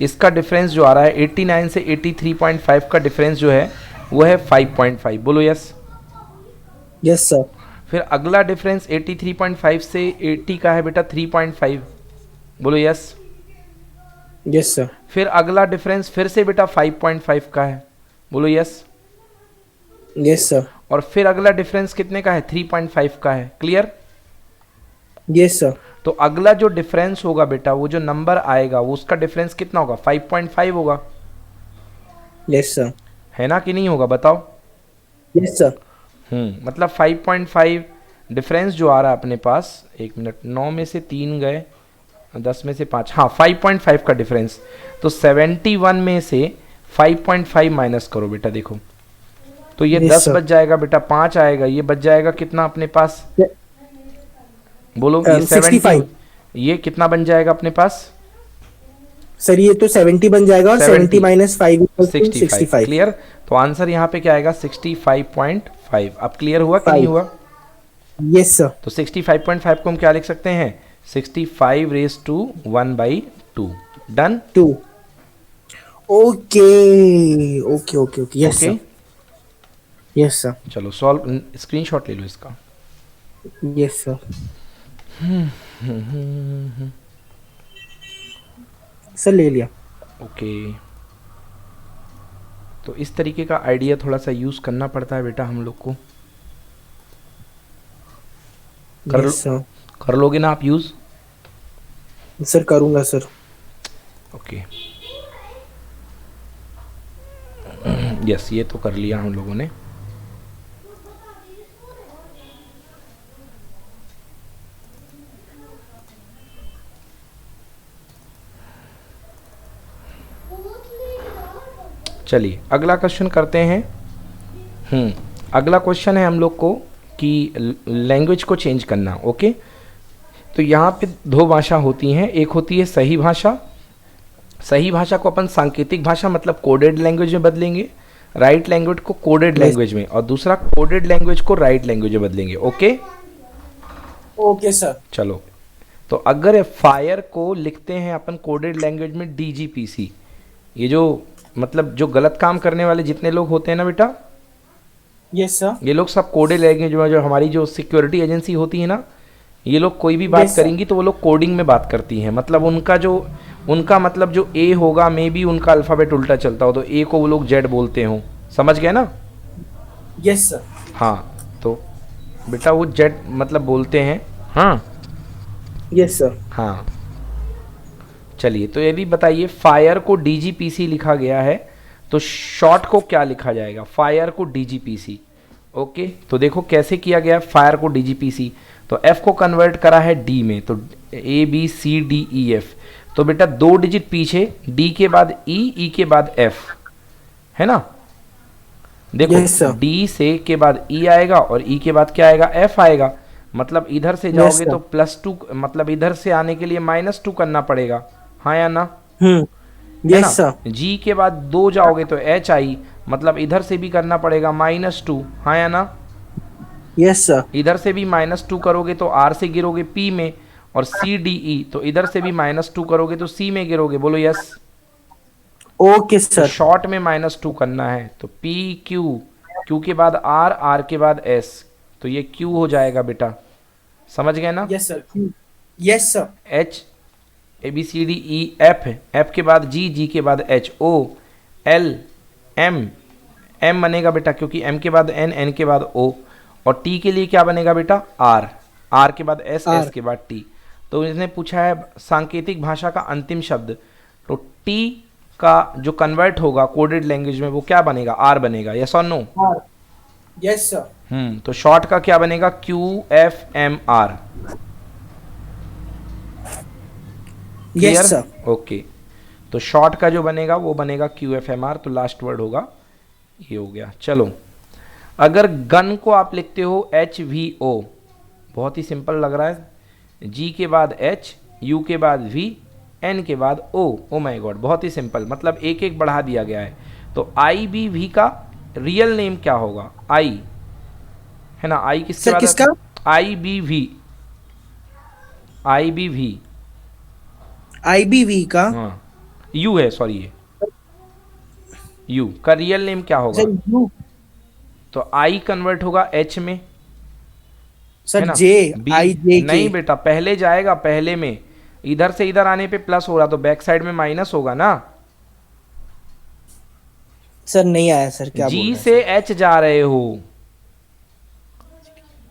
[SPEAKER 1] इसका डिफरेंस जो आ रहा है 89 से 83.5 का डिफरेंस जो है वो है 5.5। बोलो यस।
[SPEAKER 2] Yes sir.
[SPEAKER 1] फिर अगला डिफरेंस 83.5 से 80 का है बेटा 3.5। बोलो यस।
[SPEAKER 2] Yes sir.
[SPEAKER 1] फिर अगला डिफरेंस फिर से बेटा 5.5 का है। बोलो यस।
[SPEAKER 4] यस सर,
[SPEAKER 1] और फिर अगला डिफरेंस कितने का है? 3.5 का है। क्लियर?
[SPEAKER 4] यस सर,
[SPEAKER 1] तो अगला जो डिफरेंस होगा बेटा, वो जो नंबर आएगा वो उसका डिफरेंस कितना होगा? 5.5 होगा,
[SPEAKER 4] यस सर,
[SPEAKER 1] है ना कि नहीं होगा? बताओ।
[SPEAKER 4] यस सर,
[SPEAKER 1] मतलब 5.5 डिफरेंस जो आ रहा है अपने पास, एक मिनट, 9 में से 3 गए, 10 में से 5, हाँ 5.5 का डिफरेंस। तो 71 में से 5.5 माइनस करो बेटा, देखो तो ये
[SPEAKER 4] Yes,
[SPEAKER 1] 10
[SPEAKER 4] sir.
[SPEAKER 1] बच जाएगा बेटा, 5 आएगा, ये बच जाएगा कितना अपने पास? बोलो। ये
[SPEAKER 4] 65
[SPEAKER 1] ये कितना बन जाएगा अपने पास?
[SPEAKER 4] सर, ये तो 70 बन जाएगा और 70 माइनस 5 65।
[SPEAKER 1] क्लियर? तो आंसर यहाँ पे क्या आएगा? 65.5। अब क्लियर हुआ कि नहीं हुआ?
[SPEAKER 4] यस सर,
[SPEAKER 1] तो 65.5 को हम क्या लिख सकते हैं? 65 raise to 1/2। Done?
[SPEAKER 4] 2। Okay okay okay okay, yes
[SPEAKER 1] okay,
[SPEAKER 4] sir, yes sir,
[SPEAKER 1] चलो सॉल्व, स्क्रीनशॉट ले लो इसका।
[SPEAKER 4] Yes sir. सर ले लिया।
[SPEAKER 1] ओके, तो इस तरीके का आइडिया थोड़ा सा यूज़ करना पड़ता है बेटा हम लोग को।
[SPEAKER 4] यस सर,
[SPEAKER 1] कर लोगे ना आप यूज़?
[SPEAKER 4] सर करूंगा सर।
[SPEAKER 1] ओके, यस, ये तो कर लिया हम लोगों ने। चलिए अगला क्वेश्चन करते हैं। अगला क्वेश्चन है हम लोग को कि लैंग्वेज को चेंज करना। ओके, तो यहाँ पे दो भाषा होती हैं, एक होती है सही भाषा। सही भाषा को अपन सांकेतिक भाषा मतलब कोडेड लैंग्वेज में बदलेंगे, राइट लैंग्वेज को कोडेड लैंग्वेज में, और दूसरा कोडेड लैंग्वेज को राइट लैंग्वेज में बदलेंगे। Okay
[SPEAKER 2] okay sir.
[SPEAKER 1] चलो, तो अगर फायर को लिखते हैं अपन कोडेड लैंग्वेज में DGPC, ये जो मतलब जो गलत काम करने वाले जितने लोग होते हैं ना बेटा,
[SPEAKER 2] यस सर।
[SPEAKER 1] ये लोग सब कोडेड लैंग्वेज में, जो हमारी जो सिक्योरिटी एजेंसी होती है ना, ये लोग कोई भी बात
[SPEAKER 2] Yes, sir.
[SPEAKER 1] करेंगी तो वो लोग कोडिंग में बात करती हैं। मतलब उनका मतलब जो ए होगा, मे बी उनका अल्फ़ाबेट उल्टा चलता हो, तो ए को वो लोग जेड बोलते हो। समझ गए ना?
[SPEAKER 2] Yes sir.
[SPEAKER 1] हाँ, तो बेटा वो जेड मतलब बोलते हैं। हाँ
[SPEAKER 4] यस सर।
[SPEAKER 1] हाँ, चलिए, तो ये भी बताइए, फायर को DGPC लिखा गया है, तो शॉर्ट को क्या लिखा जाएगा? फायर को DGPC। ओके, तो देखो कैसे किया गया फायर को DGPC। तो F को कन्वर्ट करा है D में, तो ABCDEF। तो बेटा 2 डिजिट पीछे, D के बाद E के बाद F, है ना? देखो
[SPEAKER 4] Yes, sir.
[SPEAKER 1] D से के बाद E आएगा और E के बाद क्या आएगा? F आएगा। मतलब इधर से जाओगे
[SPEAKER 4] sir.
[SPEAKER 1] तो +2, मतलब इधर से आने के लिए -2 करना पड़ेगा, हाँ या ना? है ना?
[SPEAKER 4] Yes sir.
[SPEAKER 1] G के बाद 2 जाओगे तो H आई, मतलब इधर से भी करना पड़ेगा -2, हाँ या ना?
[SPEAKER 4] Yes sir.
[SPEAKER 1] इधर से भी -2 करोगे तो R से गिरोगे P में, और CDE तो इधर से भी -2 करोगे तो C में गिरोगे। बोलो यस।
[SPEAKER 4] ओके
[SPEAKER 1] तो
[SPEAKER 4] सर।
[SPEAKER 1] शॉर्ट में -2 करना है, तो PQ, Q के बाद R, R के बाद S, तो ये Q हो जाएगा बेटा। समझ गए ना?
[SPEAKER 2] Yes sir. Yes sir.
[SPEAKER 1] H ABCDE F, F के बाद G, G के बाद H, O L M, M बनेगा बेटा क्योंकि M के बाद N, N के बाद O, और T के लिए क्या बनेगा बेटा? R, R के बाद S, S के बाद T। तो इसने पूछा है सांकेतिक भाषा का अंतिम शब्द, तो T का जो कन्वर्ट होगा कोडेड लैंग्वेज में वो क्या बनेगा? R बनेगा। यस और नो?
[SPEAKER 2] Yes sir.
[SPEAKER 1] तो शॉर्ट का क्या बनेगा? QFMR।
[SPEAKER 4] Yes sir.
[SPEAKER 1] ओके, तो शॉर्ट का जो बनेगा वो बनेगा QFMR, तो लास्ट वर्ड होगा ये हो गया। चलो, अगर गन को आप लिखते हो HVO, बहुत ही सिंपल लग रहा है, G के बाद H, U के बाद V, N के बाद O। ओ माय गॉड, बहुत ही सिंपल, मतलब एक एक बढ़ा दिया गया है। तो IBV का रियल नेम क्या होगा? I है ना? I किसके
[SPEAKER 4] सर
[SPEAKER 1] बाद?
[SPEAKER 4] किसका?
[SPEAKER 1] IBV, IBV,
[SPEAKER 4] IBV का?
[SPEAKER 1] हाँ, U है, सॉरी, ये U का रियल नेम क्या होगा?
[SPEAKER 4] Sir you.
[SPEAKER 1] तो I कन्वर्ट होगा H में, है
[SPEAKER 4] सर
[SPEAKER 1] ना?
[SPEAKER 4] जे,
[SPEAKER 1] B
[SPEAKER 4] IJ
[SPEAKER 1] नहीं
[SPEAKER 4] के।
[SPEAKER 1] बेटा, पहले जाएगा, पहले में इधर से इधर आने पे प्लस हो रहा, तो बैक साइड में माइनस होगा ना।
[SPEAKER 4] सर नहीं आया सर, क्या बोल
[SPEAKER 1] जी
[SPEAKER 4] रहे हैं
[SPEAKER 1] से एच जा रहे हो।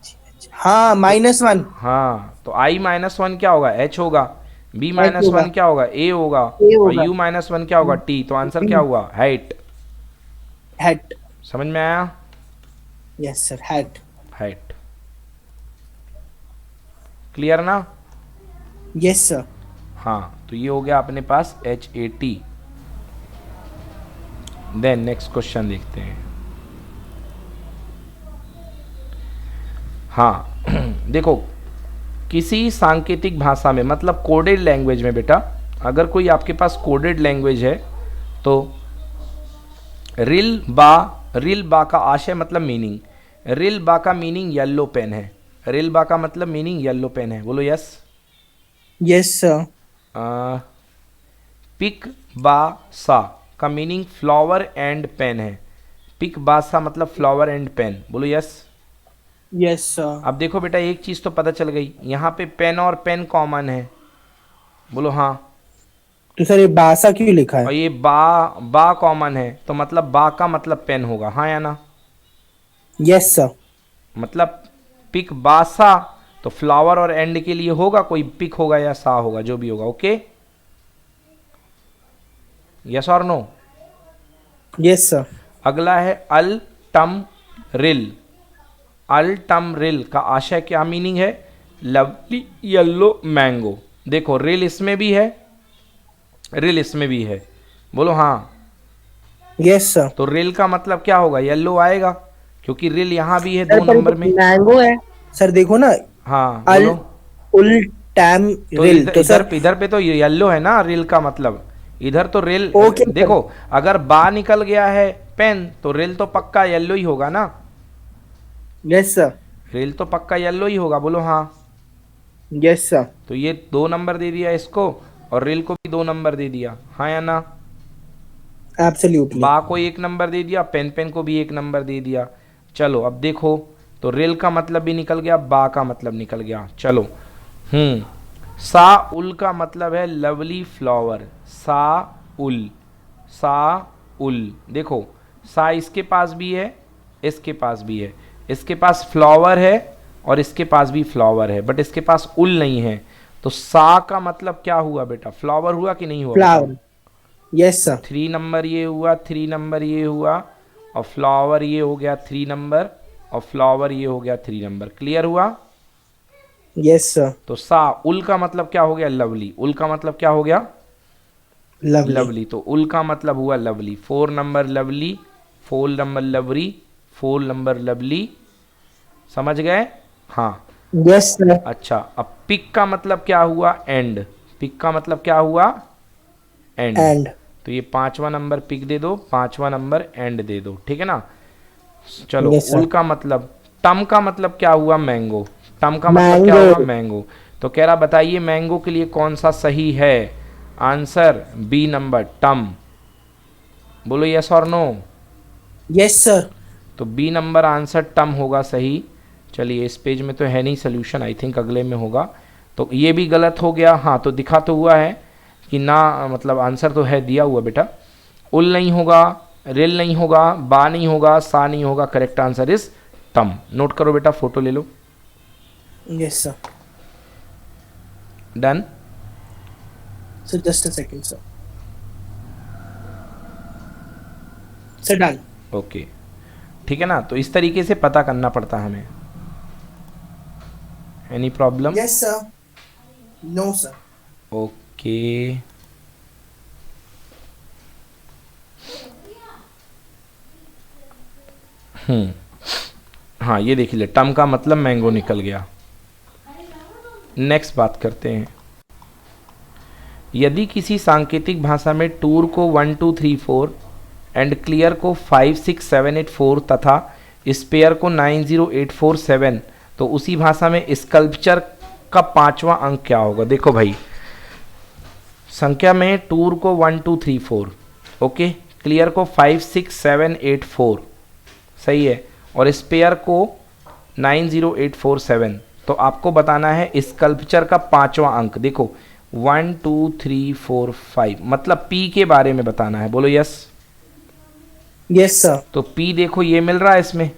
[SPEAKER 4] सर? हाँ -1
[SPEAKER 1] हाँ, तो आई माइनस वन क्या होगा, एच होगा। बी
[SPEAKER 4] एच
[SPEAKER 1] माइनस
[SPEAKER 4] होगा,
[SPEAKER 1] वन क्या होगा, ए होगा।
[SPEAKER 4] ए
[SPEAKER 1] और
[SPEAKER 4] होगा,
[SPEAKER 1] यू माइनस वन क्या होगा, टी। तो आंसर क्या हुआ, हाइट।
[SPEAKER 4] हैट।
[SPEAKER 1] समझ में आया,
[SPEAKER 4] yes sir, hat.
[SPEAKER 1] Height. Clear ना।
[SPEAKER 4] Yes sir.
[SPEAKER 1] हाँ, तो ये हो गया अपने पास H A T. Then next question देखते हैं। हाँ देखो, किसी सांकेतिक भाषा में मतलब कोडेड लैंग्वेज में बेटा, अगर कोई आपके पास कोडेड लैंग्वेज है तो रिल बा का आशय मतलब मीनिंग। रिल बा का मीनिंग येलो पेन है। रिल बा का मतलब मीनिंग येलो पेन है, बोलो यस।
[SPEAKER 4] Yes sir.
[SPEAKER 1] पिक बा सा का मीनिंग फ्लावर एंड पेन है। पिक बा सा मतलब फ्लावर एंड पेन, बोलो यस।
[SPEAKER 4] Yes sir.
[SPEAKER 1] अब देखो बेटा, एक चीज़ तो पता चल गई, यहाँ पे पेन और पेन कॉमन है, बोलो हाँ।
[SPEAKER 4] तो सर ये बासा क्यों लिखा है?
[SPEAKER 1] और ये बा कॉमन है, तो मतलब बा का मतलब पेन होगा, हाँ या ना।
[SPEAKER 4] Yes sir.
[SPEAKER 1] मतलब पिक बासा, तो फ्लावर और एंड के लिए होगा, कोई पिक होगा या सा होगा, जो भी होगा, ओके। यस और नो।
[SPEAKER 4] Yes sir.
[SPEAKER 1] अगला है अल टम रिल। अल टम रिल का आशय क्या मीनिंग है, लवली येलो मैंगो। देखो रिल इसमें भी है, रिल इसमें भी है, बोलो हाँ।
[SPEAKER 4] Yes sir.
[SPEAKER 1] तो रिल का मतलब क्या होगा, येलो आएगा, क्योंकि रिल यहाँ भी है
[SPEAKER 4] सर
[SPEAKER 1] 2
[SPEAKER 4] पर
[SPEAKER 1] नंबर में।
[SPEAKER 4] मैंगो है सर, देखो ना।
[SPEAKER 1] हाँ
[SPEAKER 4] अल
[SPEAKER 1] बोलो।
[SPEAKER 4] उल टैम
[SPEAKER 1] तो
[SPEAKER 4] रिल,
[SPEAKER 1] इधर
[SPEAKER 4] तो
[SPEAKER 1] इधर
[SPEAKER 4] सर
[SPEAKER 1] इधर पे तो येलो है ना रिल का मतलब, इधर तो रिल।
[SPEAKER 4] Okay sir.
[SPEAKER 1] देखो, अगर बा निकल गया है पेन, तो रिल तो पक्का येलो ही होगा ना।
[SPEAKER 4] Yes sir.
[SPEAKER 1] रिल तो पक्का येलो ही होगा, बोलो हाँ।
[SPEAKER 4] Yes sir.
[SPEAKER 1] तो ये 2 नंबर दे दिया इसको, और रिल को भी 2 नंबर दे दिया, हाँ या ना।
[SPEAKER 4] एब्सोल्युटली।
[SPEAKER 1] बा को 1 नंबर दे दिया, पेन पेन को भी 1 नंबर दे दिया। चलो अब देखो, तो रिल का मतलब भी निकल गया, बा का मतलब निकल गया। चलो सा उल का मतलब है लवली फ्लावर। सा उल, सा उल। देखो, सा इसके पास भी है, इसके पास भी है, इसके पास फ्लावर है और इसके पास भी फ्लावर है, बट इसके पास उल नहीं है। तो सा का मतलब क्या हुआ बेटा, फ्लावर हुआ कि नहीं हुआ, बताओ।
[SPEAKER 4] फ्लावर। Yes sir.
[SPEAKER 1] 3 नंबर ये हुआ, 3 नंबर ये हुआ, और फ्लावर ये हो गया 3 नंबर, और फ्लावर ये हो गया 3 नंबर। क्लियर हुआ।
[SPEAKER 4] Yes sir.
[SPEAKER 1] तो सा उल का मतलब क्या हो गया, लवली। उल का मतलब क्या हो गया,
[SPEAKER 4] लवली।
[SPEAKER 1] लवली। तो उल का मतलब हुआ lovely. 4 number lovely, 4 number lovely, 4 number lovely. समझ गए, हाँ।
[SPEAKER 4] Yes sir.
[SPEAKER 1] अच्छा, अब पिक का मतलब क्या हुआ, एंड। पिक का मतलब क्या हुआ, एंड।
[SPEAKER 4] एंड।
[SPEAKER 1] तो ये 5वां नंबर पिक दे दो, 5वां नंबर एंड दे दो, ठीक है ना। चलो,
[SPEAKER 4] यस
[SPEAKER 1] उल
[SPEAKER 4] सर।
[SPEAKER 1] का मतलब, टम का मतलब क्या हुआ, मैंगो। टम का मतलब क्या
[SPEAKER 4] मैंगो।
[SPEAKER 1] हुआ, मैंगो। तो कह रहा बताइए मैंगो के लिए कौन सा सही है आंसर, बी नंबर टम। बोलो यस और नो।
[SPEAKER 4] Yes sir.
[SPEAKER 1] तो बी नंबर आंसर टम होगा सही। चलिए, इस पेज में तो है नहीं सोल्यूशन, आई थिंक अगले में होगा। तो ये भी गलत हो गया, हाँ। तो दिखा तो हुआ है कि ना, मतलब आंसर तो है दिया हुआ बेटा। उल नहीं होगा, रेल नहीं होगा, बा नहीं होगा, सा नहीं होगा, करेक्ट आंसर इज टम। नोट करो बेटा, फोटो ले लो।
[SPEAKER 4] Yes sir.
[SPEAKER 1] Done.
[SPEAKER 4] Sir just a second sir. Sir done.
[SPEAKER 1] Okay, ठीक है ना। तो इस तरीके से पता करना पड़ता है हमें। Any problem.
[SPEAKER 4] Yes sir. No sir.
[SPEAKER 1] Okay, हाँ, ये देख ले, टम का मतलब मैंगो निकल गया। नेक्स्ट बात करते हैं। यदि किसी सांकेतिक भाषा में टूर को 1 2 3 4 एंड क्लियर को 5 6 7 8 4 तथा स्पेयर को 9 0 8 4 7, तो उसी भाषा में स्कल्पचर का 5वां अंक क्या होगा। देखो भाई, संख्या में टूर को 1 2 3 4, ओके, क्लियर को 5 6 7 8 4, सही है, और स्पेयर को 9 0 8 4 7, तो आपको बताना है स्कल्पचर का 5वां अंक। देखो 1 2 3 4 5, मतलब पी के बारे में बताना है, बोलो यस।
[SPEAKER 4] Yes sir.
[SPEAKER 1] तो P देखो ये मिल रहा है इसमें,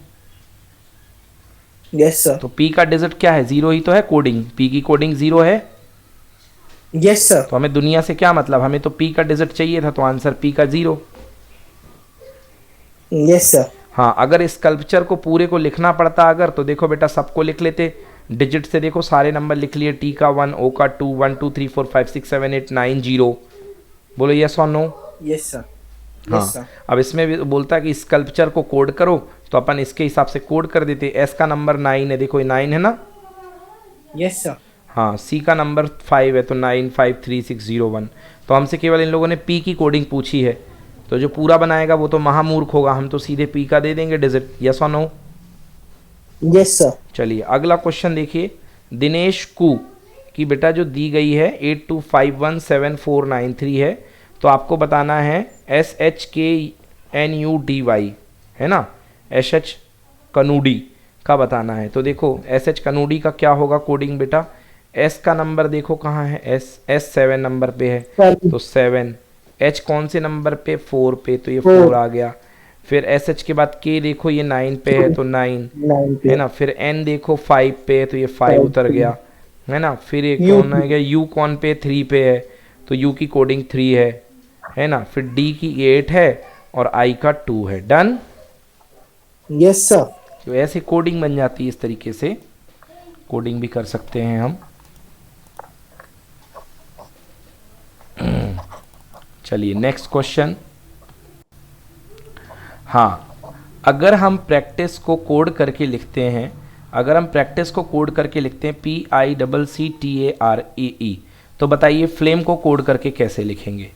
[SPEAKER 4] यस सर।
[SPEAKER 1] तो P का डिजिट क्या है, 0 ही तो है कोडिंग, P की कोडिंग 0 है।
[SPEAKER 4] Yes sir.
[SPEAKER 1] तो हमें दुनिया से क्या मतलब, हमें तो P का डिजिट चाहिए था, तो आंसर P का 0।
[SPEAKER 4] Yes sir.
[SPEAKER 1] हाँ, अगर इस स्कल्पचर को पूरे को लिखना पड़ता अगर, तो देखो बेटा सबको लिख लेते, डिजिट से देखो सारे नंबर लिख लिए, T का 1, O का 2, 1 2 3 4 5 6 7 8 9 0। बोलो यस और नो।
[SPEAKER 4] Yes sir.
[SPEAKER 1] हाँ,
[SPEAKER 4] यस सर।
[SPEAKER 1] अब इसमें भी बोलता है कि स्कल्पचर को कोड करो, तो अपन इसके हिसाब से कोड कर देते। S का नंबर 9 है, देखो ये 9 है ना।
[SPEAKER 4] Yes sir.
[SPEAKER 1] हाँ, C का नंबर 5 है, तो 9 5 3 6 0 1। तो हमसे केवल इन लोगों ने P की कोडिंग पूछी है, तो जो पूरा बनाएगा वो तो महामूर्ख होगा, हम तो सीधे P का दे देंगे डिजिट। यस और नो।
[SPEAKER 4] Yes sir.
[SPEAKER 1] चलिए अगला क्वेश्चन देखिए, दिनेश कू की बेटा जो दी गई है 82517493 है, तो आपको बताना है SHKNUDY है ना, SH कनूडी का बताना है। तो देखो SH कनूडी का क्या होगा कोडिंग बेटा, S का नंबर देखो कहाँ है, S 7 नंबर पे है, तो 7। H कौन से नंबर पे, 4 पे, तो ये 4 आ गया। फिर SH के बाद K देखो ये 9 पे है, तो 9 है ना। फिर N देखो 5 पे है, तो ये 5 उतर गया है ना। फिर ये कौन आ गया, U कौन पे, 3 पे है, तो U की कोडिंग 3 है ना। फिर D की 8 है और I का 2 है। डन।
[SPEAKER 4] Yes sir.
[SPEAKER 1] तो ऐसे कोडिंग बन जाती है, इस तरीके से कोडिंग भी कर सकते हैं हम। चलिए नेक्स्ट क्वेश्चन। हाँ, अगर हम प्रैक्टिस को कोड करके लिखते हैं, अगर हम प्रैक्टिस को कोड करके लिखते हैं PICCTARAE, तो बताइए फ्लेम को कोड करके कैसे लिखेंगे।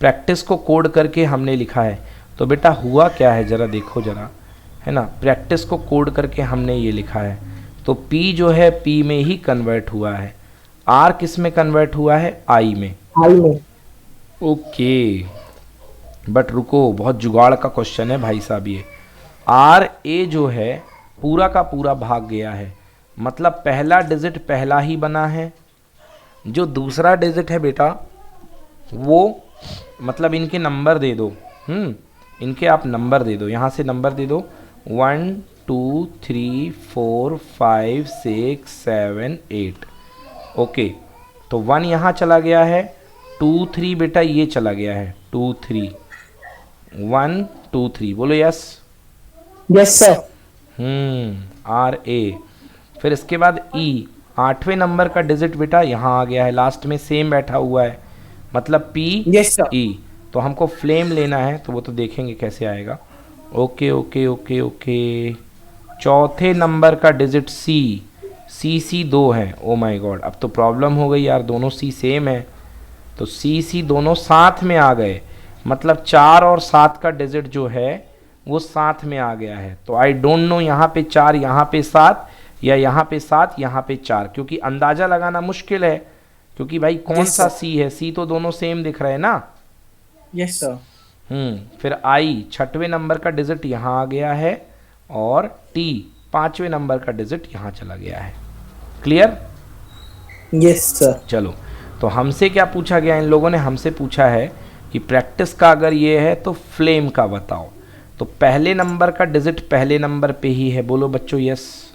[SPEAKER 1] प्रैक्टिस को कोड करके हमने लिखा है, तो बेटा हुआ क्या है ज़रा देखो ज़रा, है ना। प्रैक्टिस को कोड करके हमने ये लिखा है, तो P जो है P में ही कन्वर्ट हुआ है, R किस में कन्वर्ट हुआ है, I में।
[SPEAKER 4] आई में।
[SPEAKER 1] ओके, बट रुको, बहुत जुगाड़ का क्वेश्चन है भाई साहब ये। RA जो है पूरा का पूरा भाग गया है, मतलब पहला डिजिट पहला ही बना है, जो दूसरा डिजिट है बेटा वो, मतलब इनके नंबर दे दो, इनके आप नंबर दे दो, यहाँ से नंबर दे दो 1 2 3 4 5 6 7 8। ओके, तो 1 यहाँ चला गया है, 2 3 बेटा ये चला गया है, 2 3 1 2 3। बोलो यस।
[SPEAKER 4] Yes sir.
[SPEAKER 1] RA। फिर इसके बाद E, 8वें नंबर का डिजिट बेटा यहाँ आ गया है, लास्ट में सेम बैठा हुआ है, मतलब P
[SPEAKER 4] यस सर।
[SPEAKER 1] E। तो हमको फ्लेम लेना है, तो वो तो देखेंगे कैसे आएगा। Okay okay okay okay. चौथे नंबर का डिजिट C 2 है। ओ माय गॉड, अब तो प्रॉब्लम हो गई यार, दोनों C सेम है, तो C दोनों साथ में आ गए, मतलब 4 और 7 का डिजिट जो है वो साथ में आ गया है। तो आई डोंट नो यहाँ पे 4 यहाँ पे 7, या यहाँ पे 7 यहाँ पे 4, क्योंकि अंदाज़ा लगाना मुश्किल है, क्योंकि भाई कौन
[SPEAKER 4] Yes,
[SPEAKER 1] सा
[SPEAKER 4] sir.
[SPEAKER 1] C है, C तो दोनों सेम दिख रहे हैं ना।
[SPEAKER 4] Yes sir.
[SPEAKER 1] फिर I 6वें नंबर का डिजिट यहाँ आ गया है, और T 5वें नंबर का डिजिट यहाँ चला गया है। क्लियर।
[SPEAKER 4] Yes sir.
[SPEAKER 1] चलो, तो हमसे क्या पूछा गया, इन लोगों ने हमसे पूछा है कि प्रैक्टिस का अगर ये है तो फ्लेम का बताओ। तो पहले नंबर का डिजिट पहले नंबर पे ही है, बोलो बच्चों यस।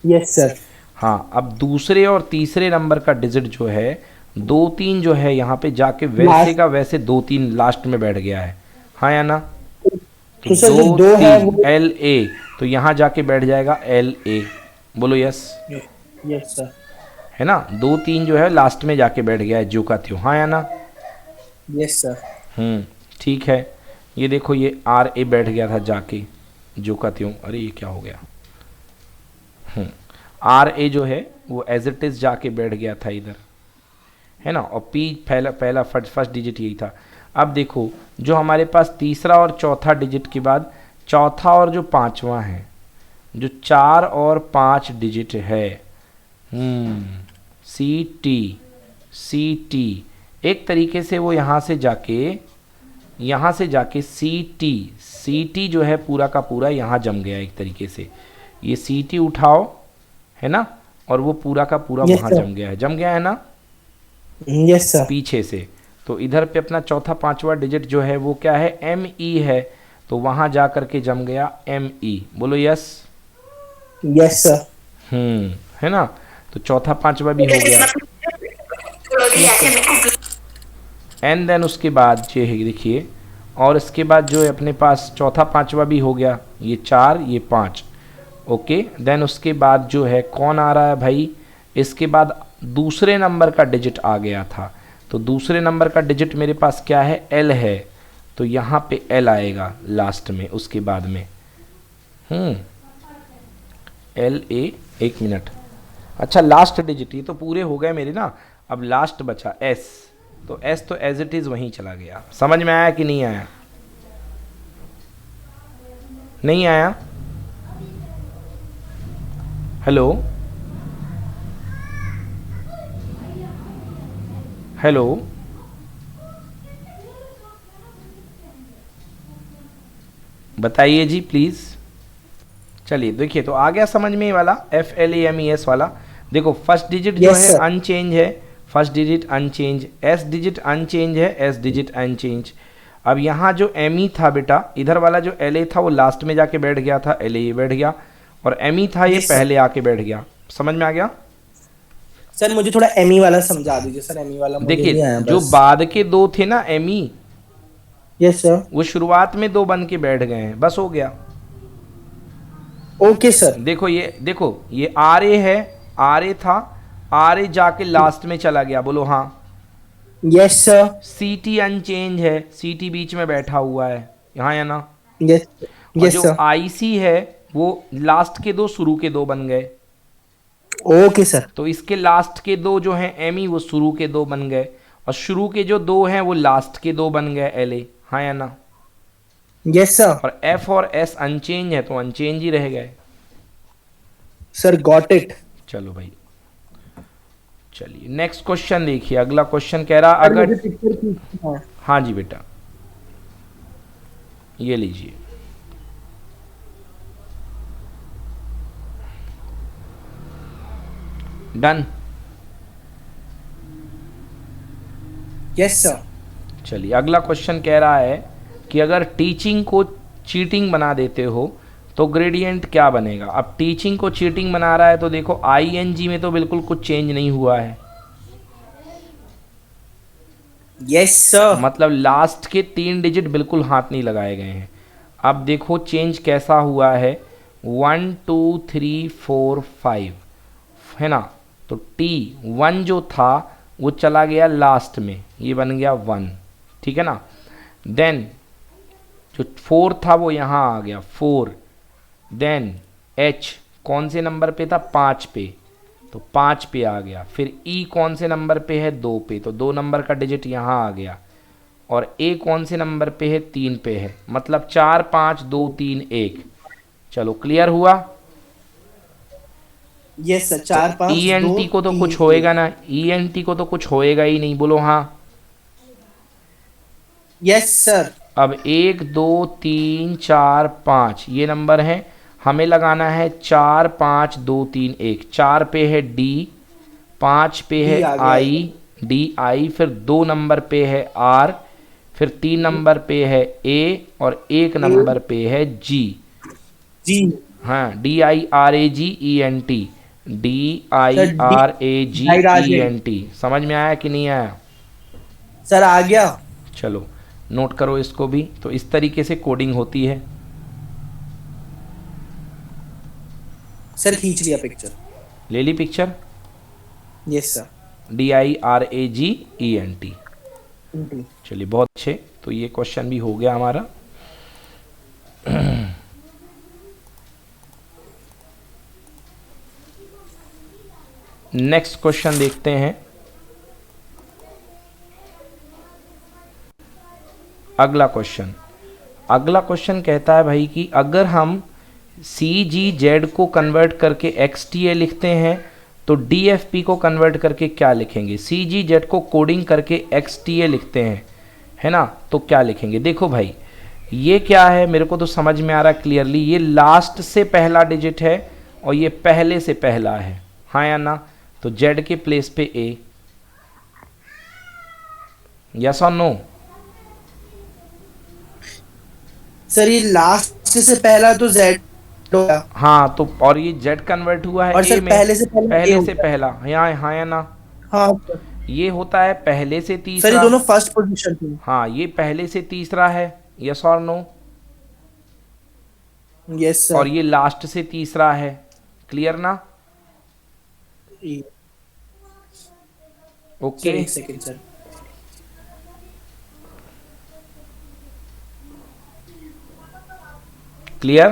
[SPEAKER 4] Yes sir.
[SPEAKER 1] हाँ, अब दूसरे और तीसरे नंबर का डिजिट जो है 2 3 जो है यहाँ पे जाके वैसे का वैसे 2 3 लास्ट में बैठ गया है, हाँ या ना।
[SPEAKER 4] तो सर जो 2 है वो
[SPEAKER 1] LA, तो यहाँ जाके बैठ जाएगा LA। बोलो यस।
[SPEAKER 4] Yes sir.
[SPEAKER 1] है ना, 2 3 जो है लास्ट में जाके बैठ गया है, जो का त्यों, हाँ या ना।
[SPEAKER 4] Yes sir.
[SPEAKER 1] ठीक है। ये देखो ये RA बैठ गया था जाके, जो का त्यों, अरे ये क्या हो गया, RA जो है वो एज इट इज जाके बैठ गया था इधर, है ना। और P पहला फर्स्ट डिजिट यही था। अब देखो जो हमारे पास तीसरा और चौथा डिजिट के बाद चौथा और जो पांचवा है, जो 4 और 5 डिजिट है, CT, एक तरीके से वो यहाँ से जाके CT जो है पूरा का पूरा यहाँ जम गया एक तरीके से। ये CT उठाओ, है ना, और वो पूरा का पूरा
[SPEAKER 4] Yes,
[SPEAKER 1] वहाँ
[SPEAKER 4] sir.
[SPEAKER 1] जम गया है ना,
[SPEAKER 4] यस सर।
[SPEAKER 1] पीछे से। तो इधर पे अपना चौथा पांचवा डिजिट जो है वो क्या है, ME है। तो वहाँ जा करके जम गया ME। बोलो यस।
[SPEAKER 4] Yes sir.
[SPEAKER 1] है ना। तो चौथा पांचवा भी हो गया। एंड देन उसके बाद ये है देखिए, और इसके बाद जो है अपने पास चौथा पांचवा भी हो गया, ये 4 ये 5। ओके, देन उसके बाद जो है कौन आ रहा है भाई, इसके बाद दूसरे नंबर का डिजिट आ गया था। तो दूसरे नंबर का डिजिट मेरे पास क्या है, L है। तो यहाँ पे L आएगा लास्ट में उसके बाद में। LA, एक मिनट। अच्छा लास्ट डिजिट, ये तो पूरे हो गए मेरे ना, अब लास्ट बचा S। तो S तो एज इट इज़ वहीं चला गया। समझ में आया कि नहीं आया? नहीं आया? हेलो हेलो, बताइए जी प्लीज़। चलिए देखिए, तो आ गया समझ में ये वाला FLAMES वाला। देखो फर्स्ट डिजिट जो
[SPEAKER 4] Yes,
[SPEAKER 1] है
[SPEAKER 4] sir.
[SPEAKER 1] अनचेंज है, first digit unchanged, S digit unchanged है, S डिजिट अनचेंज। अब यहाँ जो ME था बेटा, इधर वाला जो LA था वो लास्ट में जाके बैठ गया था, LA ये बैठ गया, और ME था ये
[SPEAKER 4] Yes, sir.
[SPEAKER 1] पहले आके बैठ गया। समझ में आ गया?
[SPEAKER 4] सर मुझे थोड़ा एमी वाला समझा दीजिए सर, एमी वाला मुझे नहीं
[SPEAKER 1] देखिए
[SPEAKER 4] आया
[SPEAKER 1] जो
[SPEAKER 4] बस।
[SPEAKER 1] बाद के दो थे ना ME,
[SPEAKER 4] यस सर।
[SPEAKER 1] वो शुरुआत में दो बन के बैठ गए हैं, बस हो गया।
[SPEAKER 4] Okay sir.
[SPEAKER 1] देखो ये RA है, RA था, RA जाके लास्ट में चला गया। बोलो हाँ।
[SPEAKER 4] Yes sir.
[SPEAKER 1] CT अनचेंज है, CT बीच में बैठा हुआ है, यहाँ या ना।
[SPEAKER 4] यस
[SPEAKER 1] और
[SPEAKER 4] यस
[SPEAKER 1] जो
[SPEAKER 4] सर।
[SPEAKER 1] IC है वो लास्ट के दो शुरू के दो बन गए।
[SPEAKER 4] Okay sir.
[SPEAKER 1] तो इसके लास्ट के दो जो हैं ME वो शुरू के दो बन गए, और शुरू के जो दो हैं वो लास्ट के दो बन गए LA। हाँ या ना।
[SPEAKER 4] Yes sir.
[SPEAKER 1] और F और S अनचेंज है तो अनचेंज ही रह गए।
[SPEAKER 4] Sir got it.
[SPEAKER 1] चलो भाई, चलिए नेक्स्ट क्वेश्चन देखिए। अगला क्वेश्चन कह रहा अगर, हाँ जी बेटा, ये लीजिए। डन।
[SPEAKER 4] Yes sir.
[SPEAKER 1] चलिए अगला क्वेश्चन कह रहा है कि अगर टीचिंग को चीटिंग बना देते हो तो ग्रेडियंट क्या बनेगा। अब टीचिंग को चीटिंग बना रहा है तो देखो ING में तो बिल्कुल कुछ चेंज नहीं हुआ है,
[SPEAKER 4] यस सर।
[SPEAKER 1] मतलब लास्ट के 3 डिजिट बिल्कुल हाथ नहीं लगाए गए हैं। अब देखो चेंज कैसा हुआ है, 1 2 3 4 5 है ना। तो T1 जो था वो चला गया लास्ट में, ये बन गया 1, ठीक है ना। देन जो 4 था वो यहाँ आ गया 4। देन H कौन से नंबर पे था, 5 पे, तो 5 पे आ गया। फिर E कौन से नंबर पे है, 2 पे, तो 2 नंबर का डिजिट यहाँ आ गया। और A कौन से नंबर पे है, 3 पे है, मतलब 4 5 2 3 1। चलो क्लियर हुआ।
[SPEAKER 4] Yes sir. 4 5
[SPEAKER 1] ENT को तो कुछ होएगा ना, ENT को तो कुछ होएगा ही नहीं। बोलो हाँ।
[SPEAKER 4] Yes sir.
[SPEAKER 1] अब 1 2 3 4 5 ये नंबर है, हमें लगाना है 4 5 2 3 1। 4 पे है D, 5 पे है
[SPEAKER 4] D आ गया।
[SPEAKER 1] I, DI, फिर 2 नंबर पे है R, फिर 3 नंबर पे है A, और 1 नंबर पे है G।
[SPEAKER 4] जी।
[SPEAKER 1] हाँ, DIRAGENT, DIRAGENT। समझ में आया कि नहीं आया?
[SPEAKER 4] सर आ गया।
[SPEAKER 1] चलो नोट करो इसको भी। तो इस तरीके से कोडिंग होती है।
[SPEAKER 4] सर खींच लिया पिक्चर।
[SPEAKER 1] ले ली पिक्चर,
[SPEAKER 4] यस सर।
[SPEAKER 1] DIRAGENT। चलिए बहुत अच्छे, तो ये क्वेश्चन भी हो गया हमारा। नेक्स्ट क्वेश्चन देखते हैं। अगला क्वेश्चन कहता है भाई कि अगर हम CGZ को कन्वर्ट करके XTA लिखते हैं तो DFP को कन्वर्ट करके क्या लिखेंगे। CGZ को कोडिंग करके XTA लिखते हैं, है ना, तो क्या लिखेंगे। देखो भाई ये क्या है, मेरे को तो समझ में आ रहा है क्लियरली। ये लास्ट से पहला डिजिट है और ये पहले से पहला है, हाँ या ना। तो Z के प्लेस पे A, यस और नो।
[SPEAKER 4] सर ये लास्ट से पहला तो जेड हो गया,
[SPEAKER 1] हाँ तो और ये जेड कन्वर्ट हुआ है
[SPEAKER 4] और
[SPEAKER 1] ए
[SPEAKER 4] सर
[SPEAKER 1] में,
[SPEAKER 4] पहले से पहला ए
[SPEAKER 1] पहले
[SPEAKER 4] हो
[SPEAKER 1] से
[SPEAKER 4] गया।
[SPEAKER 1] पहला, यहाँ हाँ या ना,
[SPEAKER 4] हाँ सर।
[SPEAKER 1] ये होता है पहले से
[SPEAKER 4] सर ये
[SPEAKER 1] तीसरा।
[SPEAKER 4] दोनों फर्स्ट पोजीशन पे।
[SPEAKER 1] हाँ ये पहले से तीसरा है, यस और नो,
[SPEAKER 4] यस
[SPEAKER 1] और
[SPEAKER 4] सर।
[SPEAKER 1] ये लास्ट से तीसरा है, क्लियर ना?
[SPEAKER 4] सर
[SPEAKER 1] ओके
[SPEAKER 4] एक second sir.
[SPEAKER 1] Clear.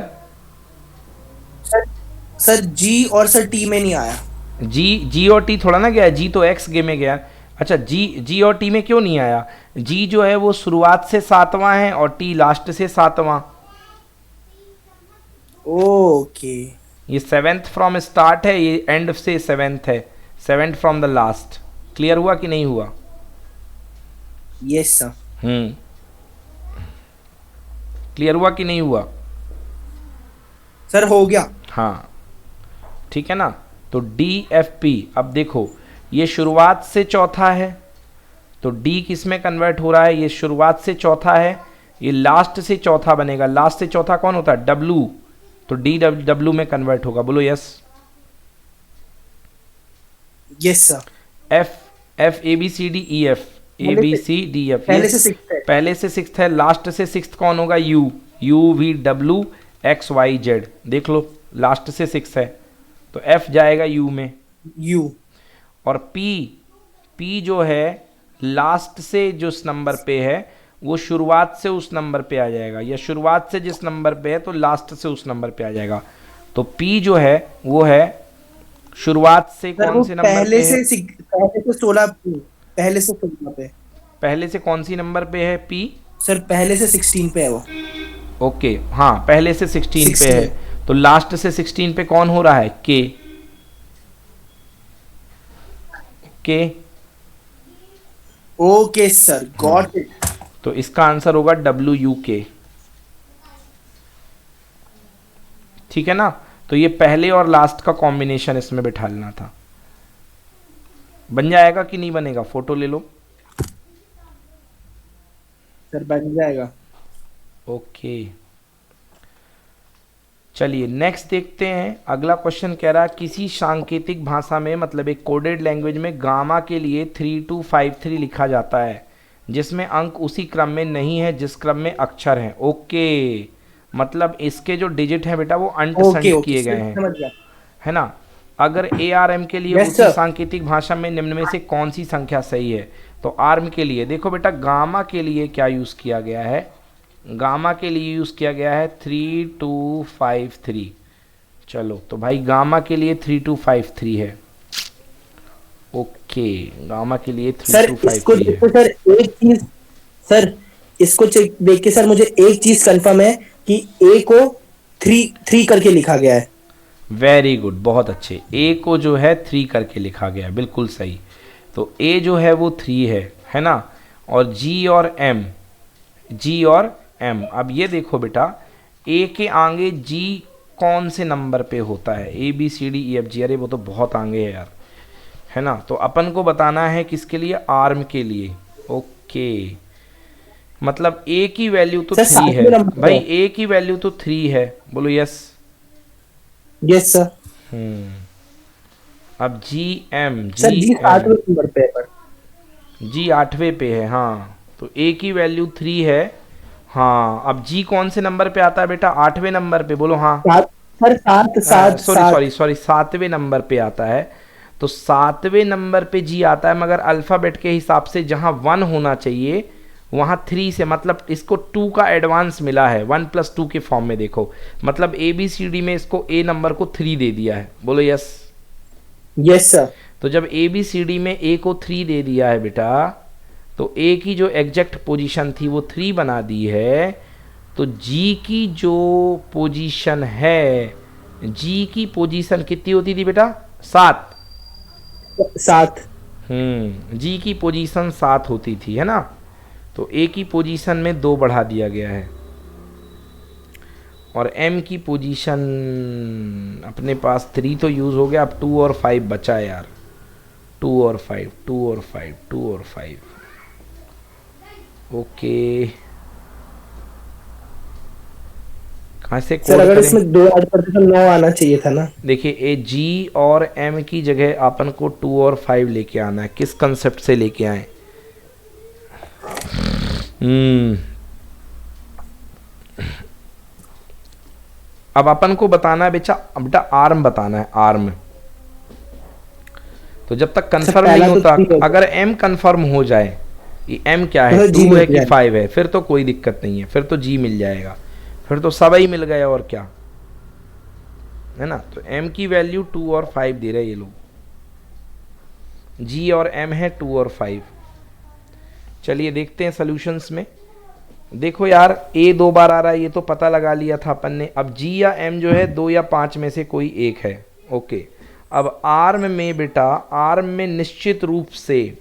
[SPEAKER 4] Sir sir ji और सर टी में नहीं आया।
[SPEAKER 1] जी, जी और टी थोड़ा ना गया, जी तो एक्स गे में गया। अच्छा जी, जी और टी में क्यों नहीं आया? जी जो है वो शुरुआत से सातवां है और टी लास्ट से सातवां।
[SPEAKER 4] ओके।
[SPEAKER 1] ये सेवेंथ फ्रॉम स्टार्ट है, ये एंड से सेवेंथ है, seventh from the last. Clear हुआ कि नहीं हुआ?
[SPEAKER 4] Yes sir.
[SPEAKER 1] क्लियर हुआ कि नहीं हुआ?
[SPEAKER 4] सर हो गया।
[SPEAKER 1] हाँ ठीक है ना। तो डी एफ पी, अब देखो ये शुरुआत से चौथा है, तो डी किस में कन्वर्ट हो रहा है? ये शुरुआत से चौथा है, ये लास्ट से चौथा बनेगा। लास्ट से चौथा कौन होता है? डब्लू, तो डी डब्लू में कन्वर्ट होगा। बोलो yes.
[SPEAKER 4] Yes sir.
[SPEAKER 1] F, F A B C D E F, A B C D F,
[SPEAKER 4] पहले से सिक्स्थ है।
[SPEAKER 1] पहले से सिक्स्थ है, लास्ट से सिक्स्थ कौन होगा? U, U V W X Y Z. देख लो लास्ट से सिक्स है, तो एफ जाएगा यू में।
[SPEAKER 4] यू।
[SPEAKER 1] और पी, पी जो है लास्ट से जिस नंबर पे है वो शुरुआत से उस नंबर पे आ जाएगा, या शुरुआत से जिस नंबर पे है तो लास्ट से उस नंबर पे आ जाएगा। तो पी जो है वो है शुरुआत से
[SPEAKER 4] सर
[SPEAKER 1] कौन
[SPEAKER 4] वो
[SPEAKER 1] से नंबर
[SPEAKER 4] पहले
[SPEAKER 1] पे है?
[SPEAKER 4] से 16, पहले से 16 पे।
[SPEAKER 1] पहले से कौन सी नंबर पे है पी?
[SPEAKER 4] सर पहले से 16 पे है वो।
[SPEAKER 1] ओके हाँ, पहले से 16 पे है,
[SPEAKER 4] 16।
[SPEAKER 1] तो लास्ट से 16 पे कौन हो रहा है? के। के,
[SPEAKER 4] ओके सर, गॉट इट।
[SPEAKER 1] तो इसका आंसर होगा डब्ल्यू यू के। ठीक है ना। तो ये पहले और लास्ट का कॉम्बिनेशन इसमें बिठालना था। बन जाएगा कि नहीं बनेगा? फोटो ले लो।
[SPEAKER 4] सर बन जाएगा।
[SPEAKER 1] ओके चलिए नेक्स्ट देखते हैं। अगला क्वेश्चन कह रहा है किसी सांकेतिक भाषा में, मतलब एक कोडेड लैंग्वेज में गामा के लिए 3253 लिखा जाता है जिसमें अंक उसी क्रम में नहीं है जिस क्रम में अक्षर हैं। ओके, मतलब इसके जो डिजिट हैं बेटा वो अंटसंट किए गए हैं,
[SPEAKER 4] समझ गया।
[SPEAKER 1] है ना। अगर ए आर एम के लिए
[SPEAKER 4] Yes,
[SPEAKER 1] उसी
[SPEAKER 4] sir.
[SPEAKER 1] सांकेतिक भाषा में निम्न में से कौन सी संख्या सही है? तो आर्म के लिए देखो बेटा, गामा के लिए क्या यूज़ किया गया है? गामा के लिए यूज़ किया गया है 3253। चलो तो भाई गामा के लिए 3253 है। ओके, गामा के लिए
[SPEAKER 4] सर इसको
[SPEAKER 1] 3253
[SPEAKER 4] देख के
[SPEAKER 1] है।
[SPEAKER 4] सर एक चीज, सर इसको देख के सर मुझे एक चीज कंफर्म है कि ए को 3 करके लिखा गया है।
[SPEAKER 1] वेरी गुड, बहुत अच्छे। ए को जो है 3 करके लिखा गया है, बिल्कुल सही। तो ए जो है वो 3 है ना। और जी और एम, जी और एम, अब ये देखो बेटा, ए के आगे जी कौन से नंबर पे होता है? A B C D E F G, अरे वो तो बहुत आगे है यार, है ना। तो अपन को बताना है किसके लिए? आर्म के लिए। ओके, मतलब ए की वैल्यू तो
[SPEAKER 4] सर
[SPEAKER 1] 3
[SPEAKER 4] सातवें
[SPEAKER 1] है
[SPEAKER 4] नंबर
[SPEAKER 1] भाई,
[SPEAKER 4] पे।
[SPEAKER 1] ए की वैल्यू तो 3 है। बोलो यस।
[SPEAKER 4] Yes sir.
[SPEAKER 1] अब जी एम,
[SPEAKER 4] सर
[SPEAKER 1] जी
[SPEAKER 4] जी
[SPEAKER 1] एम,
[SPEAKER 4] 7वें नंबर पे है पर।
[SPEAKER 1] जी 8वें पे है। हाँ तो ए की वैल्यू 3 है। हाँ अब जी कौन से नंबर पे आता है बेटा? 8वें नंबर पे। बोलो हाँ।
[SPEAKER 4] सर 7
[SPEAKER 1] सॉरी सॉरी सॉरी, 7वें नंबर पे आता है। तो 7वें नंबर पे जी आता है, मगर अल्फ़ाबेट के हिसाब से जहाँ 1 होना चाहिए वहाँ 3 से, मतलब इसको 2 का एडवांस मिला है, 1 + 2 के फॉर्म में। देखो मतलब ए बी सी डी में इसको ए नंबर को 3 दे दिया है। बोलो यस।
[SPEAKER 4] Yes sir.
[SPEAKER 1] तो जब ए बी सी डी में ए को 3 दे दिया है बेटा, तो ए की जो एग्जैक्ट पोजीशन थी वो 3 बना दी है। तो जी की जो पोजीशन है, जी की पोजीशन कितनी होती थी बेटा? 7।
[SPEAKER 4] 7।
[SPEAKER 1] जी की पोजीशन 7 होती थी, है ना। तो ए की पोजीशन में 2 बढ़ा दिया गया है, और एम की पोजीशन अपने पास 3 तो यूज़ हो गया, अब 2 और 5 बचा है यार। 2 और 5, 2 और 5, 2 और 5। ओके कहाँ से
[SPEAKER 4] सर
[SPEAKER 1] कोड
[SPEAKER 4] अगर
[SPEAKER 1] करें?
[SPEAKER 4] इसमें 2 ऐड करते तो 9 आना चाहिए था ना।
[SPEAKER 1] देखिए ए जी और एम की जगह अपन को 2 और 5 लेके आना है। किस कंसेप्ट से लेके आए? अब अपन को बताना है बेटा आर्म बताना है, आर्म। तो जब तक कंफर्म
[SPEAKER 4] पहला
[SPEAKER 1] नहीं
[SPEAKER 4] तो
[SPEAKER 1] होता,
[SPEAKER 4] 3 होगा।
[SPEAKER 1] अगर एम कंफर्म हो जाए, ये एम क्या है,
[SPEAKER 4] तो G
[SPEAKER 1] 2 है
[SPEAKER 4] मिल
[SPEAKER 1] कि
[SPEAKER 4] जाएगा।
[SPEAKER 1] 5 है, फिर तो कोई दिक्कत नहीं है, फिर तो जी मिल जाएगा, फिर तो सब ही मिल गया और क्या है ना। तो m की वैल्यू 2 और 5 दे रहे हैं ये लोग, g और m है 2 और 5। चलिए देखते हैं सॉल्यूशंस में। देखो यार a 2 बार आ रहा है, ये तो पता लगा लिया था अपन ने। अब g या m जो है 2 या 5 में से कोई एक है। ओके, अब आर्म में बेटा, आर्म में निश्चित रूप से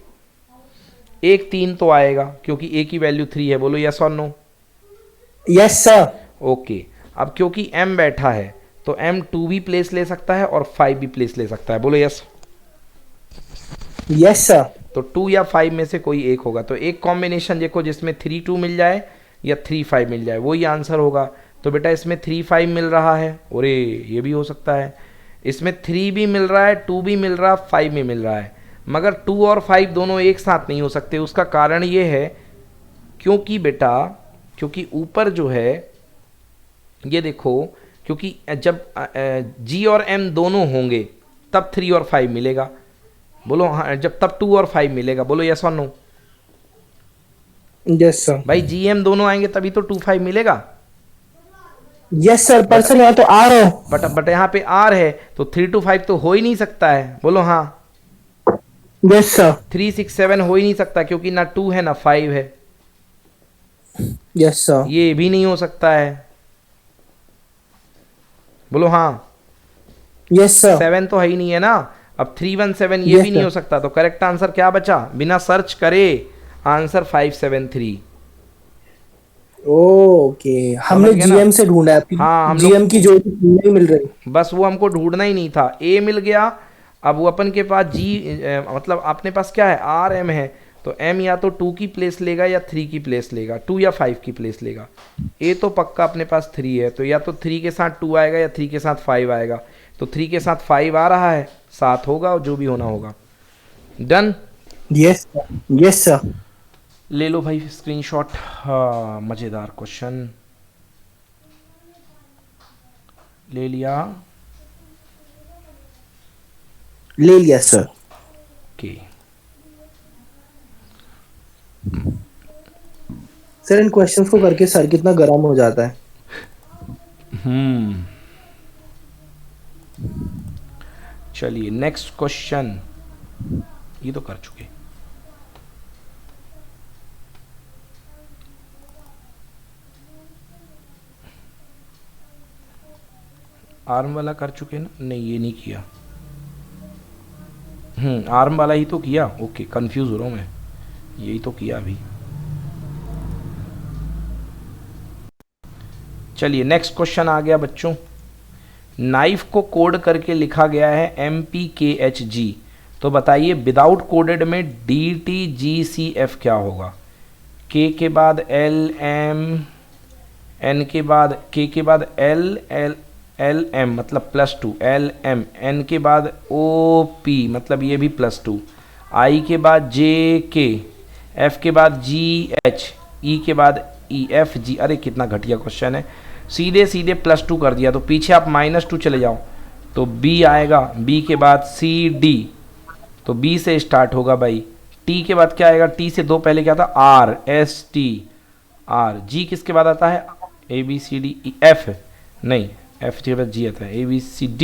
[SPEAKER 1] 1 3 तो आएगा, क्योंकि a की वैल्यू 3 है। बोलो यस और नो?
[SPEAKER 4] Yes sir.
[SPEAKER 1] ओके, अब क्योंकि m बैठा है तो m 2 भी प्लेस ले सकता है और 5 भी प्लेस ले सकता है। बोलो यस।
[SPEAKER 4] Yes sir.
[SPEAKER 1] तो 2 या 5 में से कोई एक होगा। तो एक कॉम्बिनेशन देखो जिसमें 3 2 मिल जाए या 3 5 मिल जाए, वही आंसर होगा। तो बेटा इसमें 3 5 मिल रहा है, और ये भी हो सकता है। इसमें 3 भी मिल रहा है, 2 भी मिल रहा है, 5 भी मिल रहा है, मगर 2 और 5 दोनों एक साथ नहीं हो सकते। उसका कारण ये है क्योंकि बेटा, क्योंकि ऊपर जो है ये देखो, क्योंकि जब जी और एम दोनों होंगे तब 3 और 5 मिलेगा। बोलो हाँ, जब तब 2 और 5 मिलेगा। बोलो यस और नो?
[SPEAKER 4] Yes sir.
[SPEAKER 1] भाई जी एम दोनों आएंगे तभी तो 2 5 मिलेगा।
[SPEAKER 4] यस सर, पर सर यहाँ तो आ रहा हूँ।
[SPEAKER 1] बट यहाँ पे आर है तो 3 to 5 तो हो ही नहीं सकता है। बोलो हाँ।
[SPEAKER 4] Yes sir.
[SPEAKER 1] 3 6 7 हो ही नहीं सकता, क्योंकि ना 2 है ना 5 है।
[SPEAKER 4] Yes sir.
[SPEAKER 1] ये भी नहीं हो सकता है। बोलो हाँ।
[SPEAKER 4] Yes sir.
[SPEAKER 1] 7 तो है ही नहीं है ना। अब 3 1 7 ये
[SPEAKER 4] Yes,
[SPEAKER 1] भी नहीं
[SPEAKER 4] sir.
[SPEAKER 1] हो सकता। तो करेक्ट आंसर क्या बचा बिना सर्च करे? आंसर 5 7 3।
[SPEAKER 4] ओके, हमने
[SPEAKER 1] समझ गए ना?
[SPEAKER 4] जीएम से ढूंढा है।
[SPEAKER 1] हाँ, हम
[SPEAKER 4] जीएम
[SPEAKER 1] लोग
[SPEAKER 4] की जो नहीं मिल रही।
[SPEAKER 1] बस वो हमको ढूंढना ही नहीं था। ए मिल गया। अब वो अपन के पास जी मतलब अपने पास क्या है, आर एम है। तो एम या तो 2 की प्लेस लेगा या 3 की प्लेस लेगा, 2 या 5 की प्लेस लेगा। ए तो पक्का अपने पास 3 है, तो या तो 3 के साथ 2 आएगा या 3 के साथ 5 आएगा। तो 3 के साथ 5 आ रहा है, 7 होगा, और जो भी होना होगा। Done.
[SPEAKER 4] Yes sir. Yes sir.
[SPEAKER 1] ले लो भाई स्क्रीनशॉट। हाँ, मज़ेदार क्वेश्चन ले लिया।
[SPEAKER 4] ले लिया सर।
[SPEAKER 1] ओके,
[SPEAKER 4] सर इन क्वेश्चंस को करके सर कितना गर्म हो जाता है।
[SPEAKER 1] चलिए नेक्स्ट क्वेश्चन। ये तो कर चुके। आर्म वाला कर चुके ना? नहीं, ये नहीं किया। आर्म वाला ही तो किया। ओके, कंफ्यूज हो रहा हूँ मैं। यही तो किया अभी। चलिए नेक्स्ट क्वेश्चन आ गया बच्चों। नाइफ को कोड करके लिखा गया है MPKHG। तो बताइए विदाउट कोडेड में DTGCF क्या होगा? K के बाद L M, N के बाद K के बाद L M मतलब +2, L M, N के बाद OP मतलब ये भी +2, I के बाद JK, F के बाद GH, E के बाद EFG। अरे कितना घटिया क्वेश्चन है। सीधे सीधे +2 कर दिया। तो पीछे आप -2 चले जाओ तो B आएगा। B के बाद CD, तो B से स्टार्ट होगा भाई। T के बाद क्या आएगा? T से 2 पहले क्या था? R S T R। G किसके बाद आता है? ABCD F नहीं, F के बाद G आता है। ABCD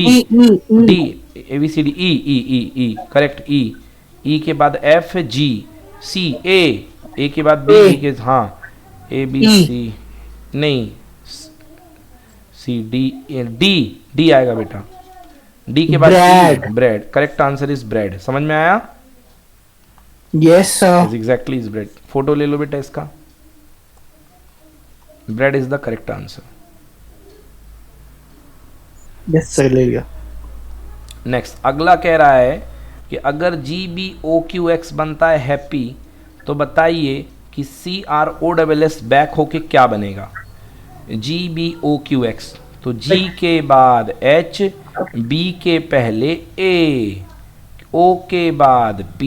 [SPEAKER 1] D, ABCD E correct. E के बाद F G C A के बाद B के, हाँ ABC नहीं, C D आएगा बेटा। D के बाद bread. Correct answer is bread. समझ में आया?
[SPEAKER 4] Yes sir.
[SPEAKER 1] Exactly is bread. Photo ले लो बेटा इसका। Bread is the correct answer.
[SPEAKER 4] Yes sir, ले लिया।
[SPEAKER 1] नेक्स्ट अगला कह रहा है कि अगर GBOQX बनता है हैप्पी, तो बताइए कि CROSS बैक होके क्या बनेगा? GBOQX, तो G के बाद H, B के पहले A, O के बाद P,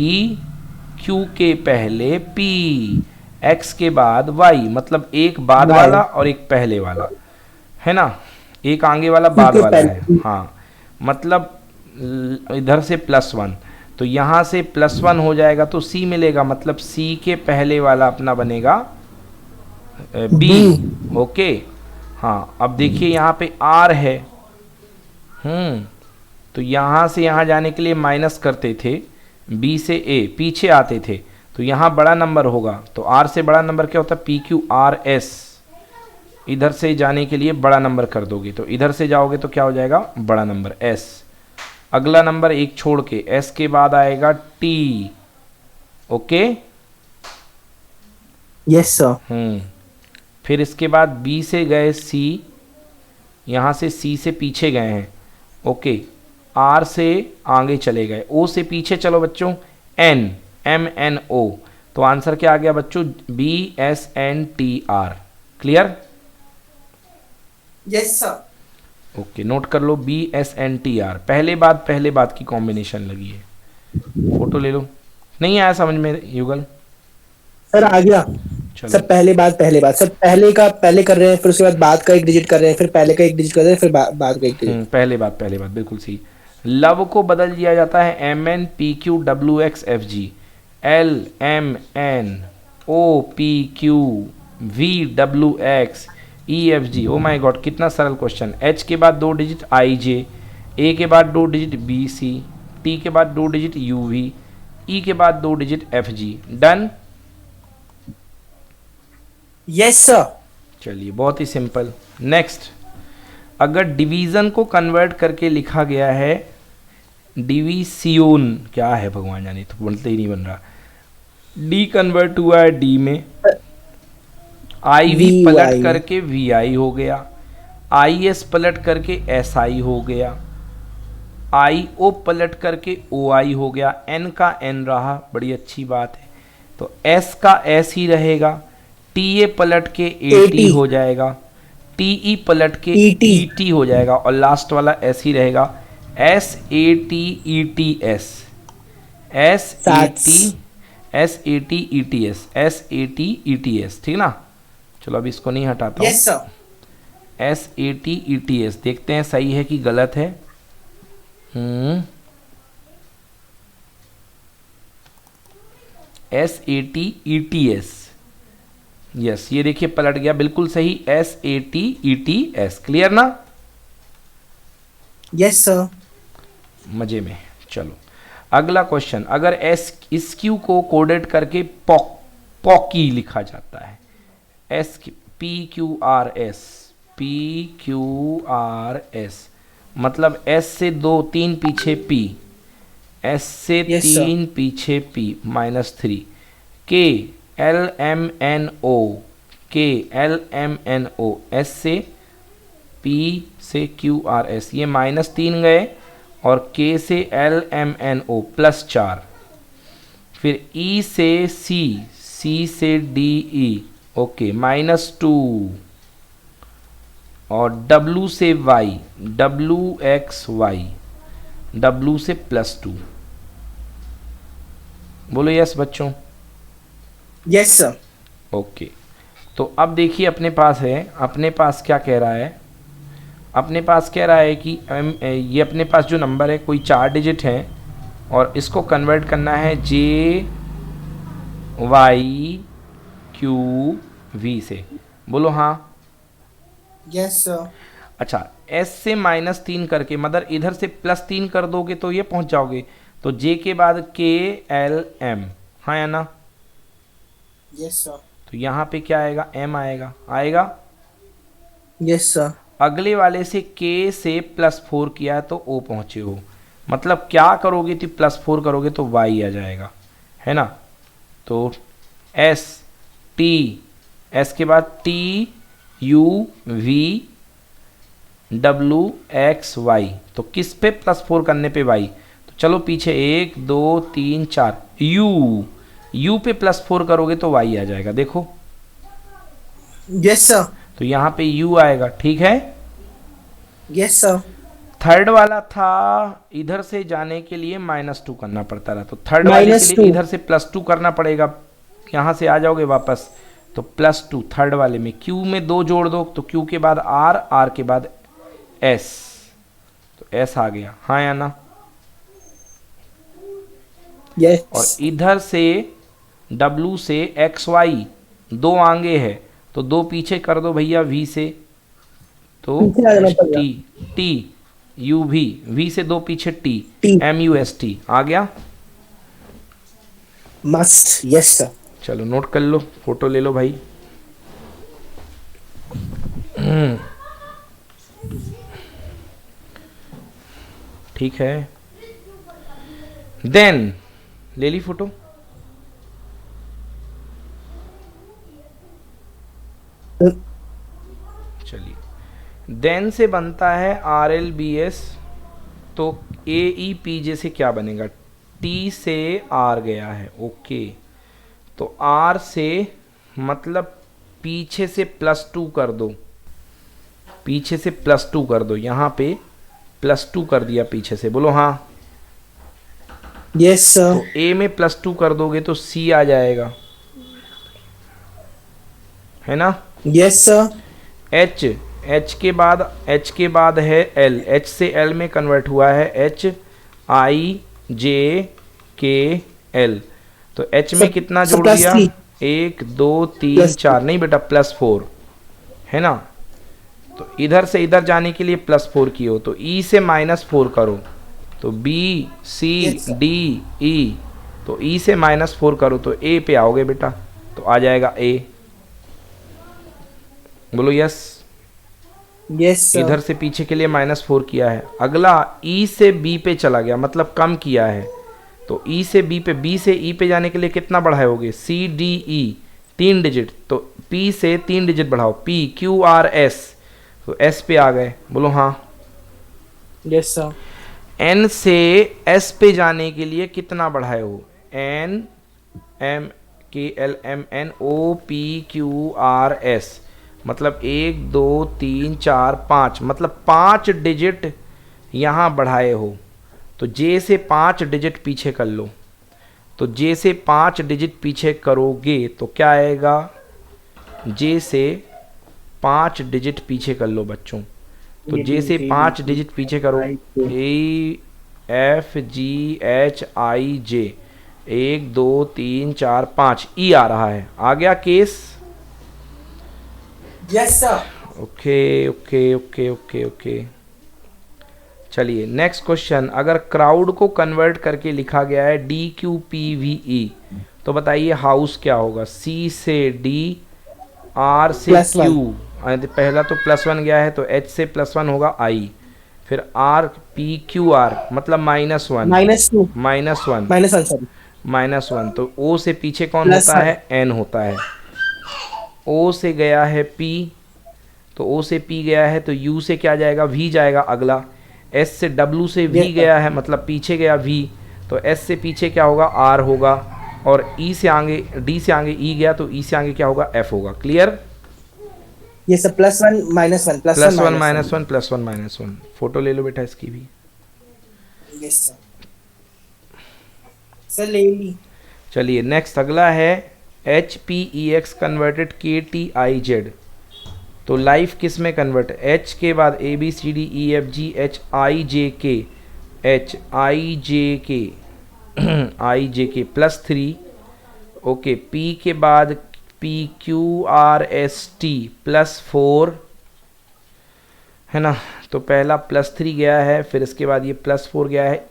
[SPEAKER 1] Q के पहले P, X के बाद Y, मतलब एक बाद
[SPEAKER 4] Y।
[SPEAKER 1] वाला और एक पहले वाला है ना, एक आगे वाला बाद
[SPEAKER 4] के
[SPEAKER 1] वाला है।
[SPEAKER 4] पहले।
[SPEAKER 1] हाँ, मतलब इधर से +1, तो यहाँ से +1 हो जाएगा तो C मिलेगा, मतलब C के पहले वाला अपना बनेगा B। ओके, हाँ अब देखिए यहाँ पे R है, तो यहाँ से यहाँ जाने के लिए माइनस करते थे, B से A पीछे आते थे, तो यहाँ बड़ा नंबर होगा, तो R से बड़ा नंबर क्या होता है, PQRS, इधर से जाने के लिए बड़ा नंबर कर दोगे, तो इधर से जाओगे तो क्या हो जाएगा, बड़ा नंबर S। अगला नंबर एक छोड़ के S के बाद आएगा T। Okay,
[SPEAKER 4] yes sir.
[SPEAKER 1] फिर इसके बाद B से गए C, यहाँ से C से पीछे गए हैं, ओके, R से आगे चले गए, O से पीछे चलो बच्चों, N, MNO, तो आंसर क्या आ गया बच्चों, BSNTR। Clear?
[SPEAKER 4] Yes sir.
[SPEAKER 1] Okay, note कर लो BSNTR, पहले बात की कॉम्बिनेशन लगी है। फोटो ले लो, नहीं आया समझ में युगल?
[SPEAKER 4] सर आ गया।
[SPEAKER 1] चलो।
[SPEAKER 4] सर पहले बात सर, पहले का पहले कर रहे हैं, फिर उसके बाद बाद का एक डिजिट कर रहे हैं, फिर पहले का एक डिजिट कर रहे हैं, फिर बाद का एक डिजिट।
[SPEAKER 1] पहले बात बिल्कुल सही। लव को बदल दिया जाता है MNPQWXFG, LMNOPQVWXEFG। Oh my God, कितना सरल क्वेश्चन। H के बाद 2 डिजिट IJ, A के बाद 2 डिजिट BC, T के बाद 2 डिजिट UV, E के बाद 2 digit FG। Done?
[SPEAKER 4] Yes sir.
[SPEAKER 1] चलिए, बहुत ही सिंपल। नेक्स्ट, अगर डिवीज़न को कन्वर्ट करके लिखा गया है, डिवीसियोन क्या है भगवान जाने, तो बोलते ही नहीं बन रहा, डी कन्वर्ट हुआ है डी में, आई वी पलट करके वी आई हो गया, आई एस पलट करके एस आई हो गया, आई ओ पलट करके ओ आई हो गया, एन का एन रहा, बड़ी अच्छी बात है, तो एस का एस ही रहेगा, टी ए पलट के ए टी हो जाएगा, टी ई पलट के ई टी हो जाएगा, और लास्ट वाला एस ही रहेगा, S A T E T S, S A T S A T E T S, S A T E T S. ठीक ना? चलो अभी इसको नहीं हटाता हूँ।
[SPEAKER 4] Yes sir.
[SPEAKER 1] S A T E T S, देखते हैं सही है कि गलत है। S A T E T S, yes, ये देखिए पलट गया, बिल्कुल सही, S A T E T S. Clear ना?
[SPEAKER 4] Yes sir.
[SPEAKER 1] मजे में। चलो अगला क्वेश्चन, अगर एस इस क्यू को कोडेड करके पॉकी लिखा जाता है, S P Q R S, P Q R S, मतलब एस से 2 3 पीछे पी, एस से 3 पीछे पी -3, के L M N O, K L M N O, S से पी से क्यू आर एस, ये -3 गए, और K से L M N O +4, फिर E से C, C से D E, ओके, -2, और W से Y, W X Y, W से +2। बोलो यस बच्चों।
[SPEAKER 4] Yes sir.
[SPEAKER 1] ओके, तो अब देखिए अपने पास है, अपने पास क्या कह रहा है, अपने पास कह रहा है कि ये अपने पास जो नंबर है कोई 4 डिजिट है, और इसको कन्वर्ट करना है JYQV से। बोलो हाँ।
[SPEAKER 4] Yes sir.
[SPEAKER 1] अच्छा, S से -3 करके, मतलब इधर से +3 कर दोगे तो ये पहुंच जाओगे, तो J के बाद KLM, हाँ या ना?
[SPEAKER 4] Yes sir.
[SPEAKER 1] तो यहाँ पे क्या आएगा, M आएगा, आएगा।
[SPEAKER 4] Yes sir.
[SPEAKER 1] अगले वाले से K से +4 किया तो O पहुँचे हो, मतलब क्या करोगे तो +4 करोगे तो Y आ जाएगा, है ना? तो S T, S के बाद T U V W X Y, तो किस पे +4 करने पे Y? तो चलो पीछे 1 2 3 4, U पे +4 करोगे तो Y आ जाएगा, देखो।
[SPEAKER 4] Yes sir.
[SPEAKER 1] तो यहाँ पे U आएगा, ठीक है।
[SPEAKER 4] Yes sir.
[SPEAKER 1] थर्ड वाला था इधर से जाने के लिए -2 करना पड़ता था, तो थर्ड वाले के लिए
[SPEAKER 4] -2
[SPEAKER 1] इधर से +2 करना पड़ेगा। यहाँ से आ जाओगे वापस तो +2 थर्ड वाले में, Q में 2 जोड़ दो तो Q के बाद R, R के बाद S, तो S आ गया, हाँ या ना। और
[SPEAKER 4] यस।
[SPEAKER 1] इधर से W से XY 2 आगे है तो 2 पीछे कर दो भैया V से, तो
[SPEAKER 4] पीछे आ जाना पड़ेगा।
[SPEAKER 1] T U V से 2 पीछे T
[SPEAKER 4] T।
[SPEAKER 1] MUST आ गया।
[SPEAKER 4] मस्ट। Yes sir.
[SPEAKER 1] चलो नोट कर लो, फोटो ले लो भाई। ठीक है, देन ले ली फोटो। चलिए, देन से बनता है RLBS, तो AEPJ से क्या बनेगा, T से R गया है, ओके, तो R से मतलब पीछे से +2 कर दो, पीछे से +2 कर दो, यहाँ पे +2 कर दिया पीछे से, बोलो हाँ।
[SPEAKER 4] Yes sir.
[SPEAKER 1] तो A में +2 कर दोगे तो C आ जाएगा, है ना।
[SPEAKER 4] Yes sir.
[SPEAKER 1] H के बाद है L, H से L में कन्वर्ट हुआ है HIJKL, तो H में कितना जोड़ दिया, 1 2 3 4, नहीं बेटा +4 है ना। तो इधर से इधर जाने के लिए +4 किए हो, तो E से -4 करो, तो B C D E, तो E से -4 करो तो A पे आओगे बेटा, तो आ जाएगा A, बोलो यस।
[SPEAKER 4] Yes sir.
[SPEAKER 1] इधर से पीछे के लिए -4 किया है। अगला E से B पे चला गया, मतलब कम किया है, तो E से B पे, B से E पे जाने के लिए कितना बढ़ाओगे, C D E 3 डिजिट, तो P से 3 डिजिट बढ़ाओ, P Q R S, तो S पे आ गए, बोलो हाँ।
[SPEAKER 4] Yes sir.
[SPEAKER 1] N से S पे जाने के लिए कितना बढ़ाए हो, N M K L M N O P Q R S, मतलब 1 2 3 4 5, मतलब 5 डिजिट यहाँ बढ़ाए हो, तो J से 5 डिजिट पीछे कर लो, तो J से 5 डिजिट पीछे करोगे तो क्या आएगा, J से 5 डिजिट पीछे कर लो बच्चों, तो J से 5 डिजिट पीछे करो, A F G H I J, 1 2 3 4 5, E आ रहा है, आ गया case.
[SPEAKER 4] Yes sir.
[SPEAKER 1] Okay okay okay okay okay, चलिए नेक्स्ट क्वेश्चन। अगर क्राउड को कन्वर्ट करके लिखा गया है DQPVE, तो बताइए हाउस क्या होगा, C से D, R से Q, पहला तो +1 गया है तो H से +1 होगा I, फिर R P Q R मतलब -1,
[SPEAKER 4] -2
[SPEAKER 1] -1 -1, तो O से पीछे कौन होता है, N होता है। O से गया है P, तो O से P गया है तो U से क्या जाएगा, V जाएगा अगला। S से W से V गया है, मतलब पीछे गया V, तो S से पीछे क्या होगा, R होगा, और E से आगे, D से आगे E गया तो E से आगे क्या होगा, F होगा। क्लियर।
[SPEAKER 4] ये सब +1 -1
[SPEAKER 1] +1 -1 फोटो ले लो बेटा इसकी भी।
[SPEAKER 4] Yes sir. सर ले ली।
[SPEAKER 1] चलिए नेक्स्ट अगला है HPEX कन्वर्टेड KTIZ, तो लाइफ किस में कन्वर्ट, H के बाद ABCDEFG HIJK +3, ओके, P के बाद PQRST +4, है ना, तो पहला +3 गया है, फिर इसके बाद ये +4 गया है।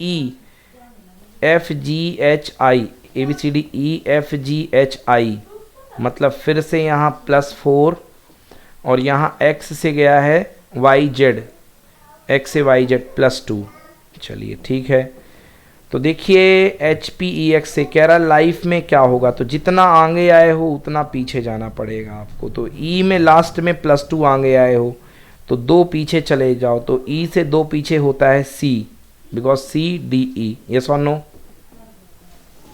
[SPEAKER 1] EFGHI ABCDEFGHI, मतलब फिर से यहाँ +4, और यहाँ X से गया है YZ, X से YZ +2। चलिए ठीक है, तो देखिए HPEX से कह रहा लाइफ में क्या होगा, तो जितना आगे आए हो उतना पीछे जाना पड़ेगा आपको, तो E में लास्ट में +2 आगे आए हो तो 2 पीछे चले जाओ, तो E से 2 पीछे होता है C, because C D E, yes और no.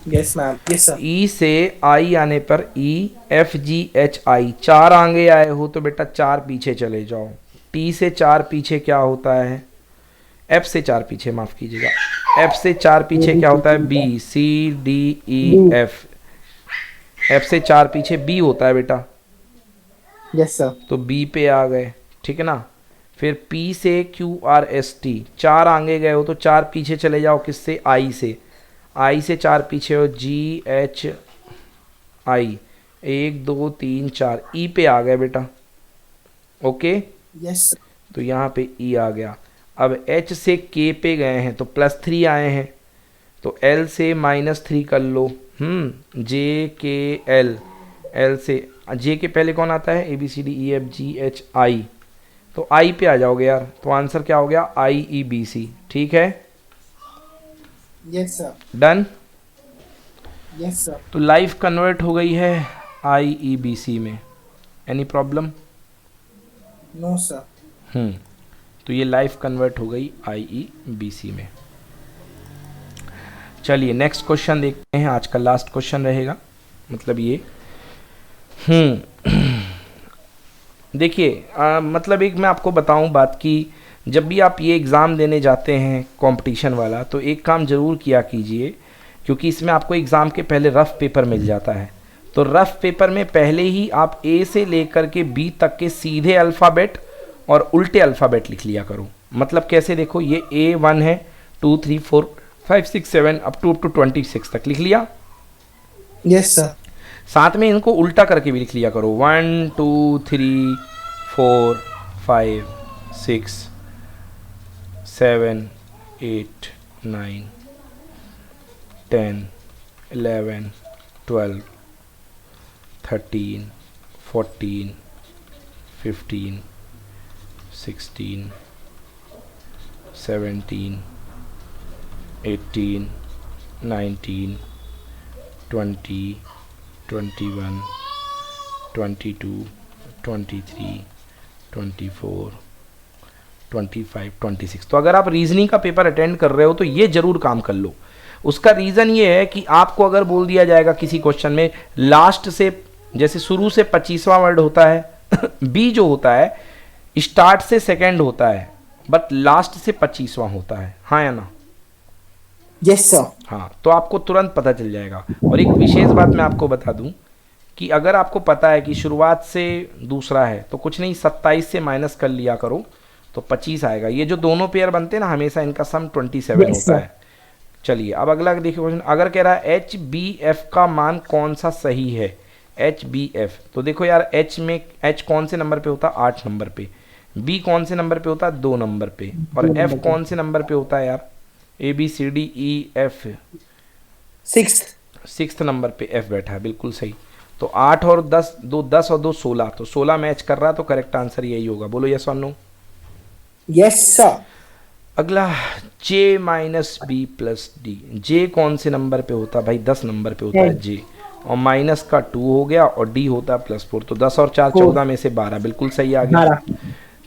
[SPEAKER 4] Yes ma'am, yes sir.
[SPEAKER 1] E से आई आने पर ई एफ जी एच आई, 4 आगे आए हो तो बेटा 4 पीछे चले जाओ। टी से 4 पीछे क्या होता है, एफ से 4 पीछे, माफ कीजिएगा, एफ से 4 पीछे क्या होता है, B, C D E F. F से 4 पीछे बी होता है बेटा,
[SPEAKER 4] यस सर।
[SPEAKER 1] तो बी पे आ गए, ठीक है ना। फिर पी से क्यू आर एस टी, 4 आगे गए हो तो 4 पीछे चले जाओ, किससे, आई से। आई से 4 पीछे हो, जी एच आई, 1 2 3 4, ई पे आ गए बेटा, ओके।
[SPEAKER 4] Yes sir.
[SPEAKER 1] तो यहाँ पे ई आ गया। अब एच से के पे गए हैं तो +3 आए हैं, तो एल से -3 कर लो। जे के एल, एल से जे के पहले कौन आता है, A B C D E F G H I, तो आई पे आ जाओगे यार। तो आंसर क्या हो गया, आई ई बी सी, ठीक है,
[SPEAKER 4] yes sir.
[SPEAKER 1] Done.
[SPEAKER 4] Yes sir.
[SPEAKER 1] तो लाइफ कन्वर्ट हो गई है आई ई बी सी में, एनी प्रॉब्लम।
[SPEAKER 4] No sir.
[SPEAKER 1] तो ये लाइफ कन्वर्ट हो गई आई ई बी सी में। चलिए नेक्स्ट क्वेश्चन देखते हैं, आज का लास्ट क्वेश्चन रहेगा, मतलब ये। देखिए मतलब एक मैं आपको बताऊं बात की, जब भी आप ये एग्ज़ाम देने जाते हैं कंपटीशन वाला, तो एक काम ज़रूर किया कीजिए, क्योंकि इसमें आपको एग्ज़ाम के पहले रफ़ पेपर मिल जाता है। तो रफ़ पेपर में पहले ही आप ए से लेकर के बी तक के सीधे अल्फ़ाबेट और उल्टे अल्फ़ाबेट लिख लिया करो। मतलब कैसे, देखो ये A1 है, 2 3 4 5 6 7 अप टू 26 तक लिख लिया।
[SPEAKER 4] Yes sir.
[SPEAKER 1] साथ में इनको उल्टा करके भी लिख लिया करो, 1 2 3 4 5 6 7 8 9 10 11 12 13 14 15 16 17 18 19 20 21 22 23 24 25 26। तो अगर आप रीजनिंग का पेपर अटेंड कर रहे हो तो ये जरूर काम कर लो। उसका रीज़न ये है कि आपको अगर बोल दिया जाएगा किसी क्वेश्चन में लास्ट से, जैसे शुरू से 25वां वर्ड होता है बी जो होता है स्टार्ट से सेकंड होता है, बट लास्ट से 25वां होता है, हाँ या ना।
[SPEAKER 4] Yes sir.
[SPEAKER 1] हाँ, तो आपको तुरंत पता चल जाएगा। और एक विशेष बात मैं आपको बता दूं कि अगर आपको पता है कि शुरुआत से दूसरा है तो कुछ नहीं, 27 से माइनस कर लिया करो तो 25 आएगा। ये जो दोनों पेयर बनते हैं ना, हमेशा इनका सम 27
[SPEAKER 4] Yes,
[SPEAKER 1] होता
[SPEAKER 4] sir.
[SPEAKER 1] है। चलिए अब अगला देखिए क्वेश्चन, अगर कह रहा है एच बी एफ का मान कौन सा सही है, एच बी एफ। तो देखो यार, एच में एच कौन से नंबर पे होता है, 8 नंबर पे, बी कौन से नंबर पे होता है, 2 नंबर पे, और एफ कौन से नंबर पे होता है यार, A B C D E F, 6th number पे एफ बैठा है, बिल्कुल सही। तो 8 और 10, 10 और 2 16, तो 16 मैच कर रहा है, तो करेक्ट आंसर यही होगा। बोलो यस और नो।
[SPEAKER 4] Yes sir.
[SPEAKER 1] अगला जे माइनस बी प्लस डी, जे कौन से नंबर पे होता है भाई, 10 नंबर पे होता है जे, और माइनस का 2 हो गया, और डी होता है +4, तो 10 और 4 14 में से 12, बिल्कुल सही आ गया।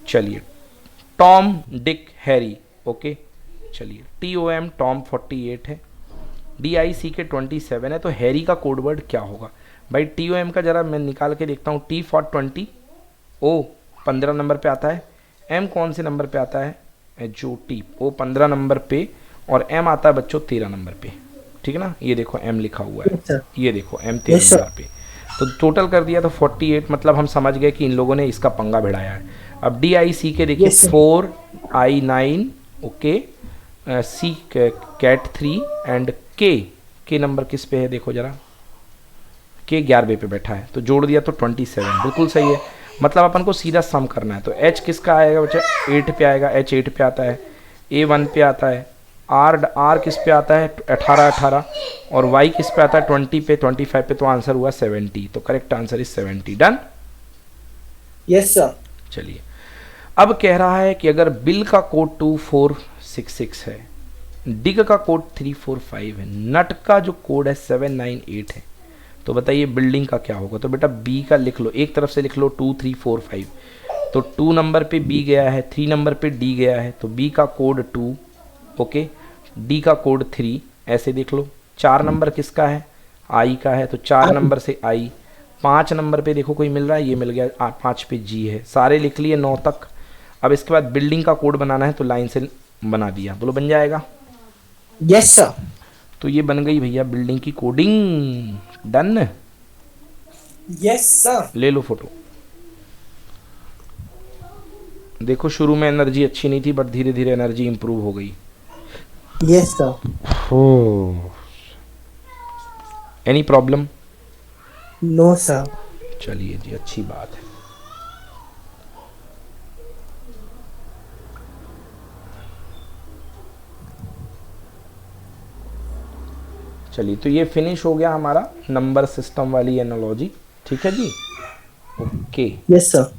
[SPEAKER 1] चलिए टॉम डिक हैरी, ओके। चलिए TOM टॉम 48 है, DIC के 27 है, तो हैरी का कोड वर्ड क्या होगा भाई। TOM का जरा मैं निकाल के देखता हूँ, T for 20, O 15 नंबर पे आता है, M कौन से नंबर पे आता है, HOT, O 15 नंबर पे, और M आता है बच्चों 13 नंबर पे, ठीक है ना। ये देखो M लिखा हुआ है, ये देखो M 13 नंबर पे, तो टोटल कर दिया तो 48, मतलब हम समझ गए कि इन लोगों ने इसका पंगा भिड़ाया है। अब DIC के देखिए 4 I 9, okay, C cat 3 and K number किस पे है, देखो जरा, K 11 पे बैठा है, तो जोड़ दिया तो 27, बिल्कुल सही है। मतलब अपन को सीधा सम करना है, तो H किसका आएगा बच्चा, 8 पे आएगा, H 8 पे आता है, A 1 पे आता है, R किस पे आता है, 18, और Y किस पे आता है, 20 पे, 25 पे, तो आंसर हुआ 70, तो correct answer is 70। Done.
[SPEAKER 4] Yes sir.
[SPEAKER 1] चलिए अब कह रहा है कि अगर बिल का कोड 2466 है, डिग का कोड 345 है, नट का जो कोड है 798 है, तो बताइए बिल्डिंग का क्या होगा। तो बेटा बी का लिख लो, एक तरफ से लिख लो 2 3 4 5, तो 2 नंबर पे बी गया है, 3 नंबर पे डी गया है, तो बी का कोड 2, ओके, डी का कोड 3, ऐसे देख लो, 4 नंबर किसका है, आई का है, तो 4 नंबर से आई। 5 नंबर पे देखो कोई मिल रहा है, ये मिल गया, 5 पे जी है। सारे लिख लिए 9 तक। अब इसके बाद बिल्डिंग का कोड बनाना है, तो लाइन से बना दिया, बोलो बन जाएगा।
[SPEAKER 4] Yes sir.
[SPEAKER 1] तो ये बन गई भैया बिल्डिंग की कोडिंग। डन।
[SPEAKER 4] Yes sir.
[SPEAKER 1] ले लो फोटो। देखो शुरू में एनर्जी अच्छी नहीं थी, बट धीरे धीरे एनर्जी इंप्रूव हो गई।
[SPEAKER 4] Yes sir.
[SPEAKER 1] Any problem?
[SPEAKER 4] No sir.
[SPEAKER 1] चलिए जी, अच्छी बात है। चलिए, तो ये फिनिश हो गया हमारा नंबर सिस्टम वाली एनालॉजी। ठीक है जी, ओके।
[SPEAKER 4] Yes sir.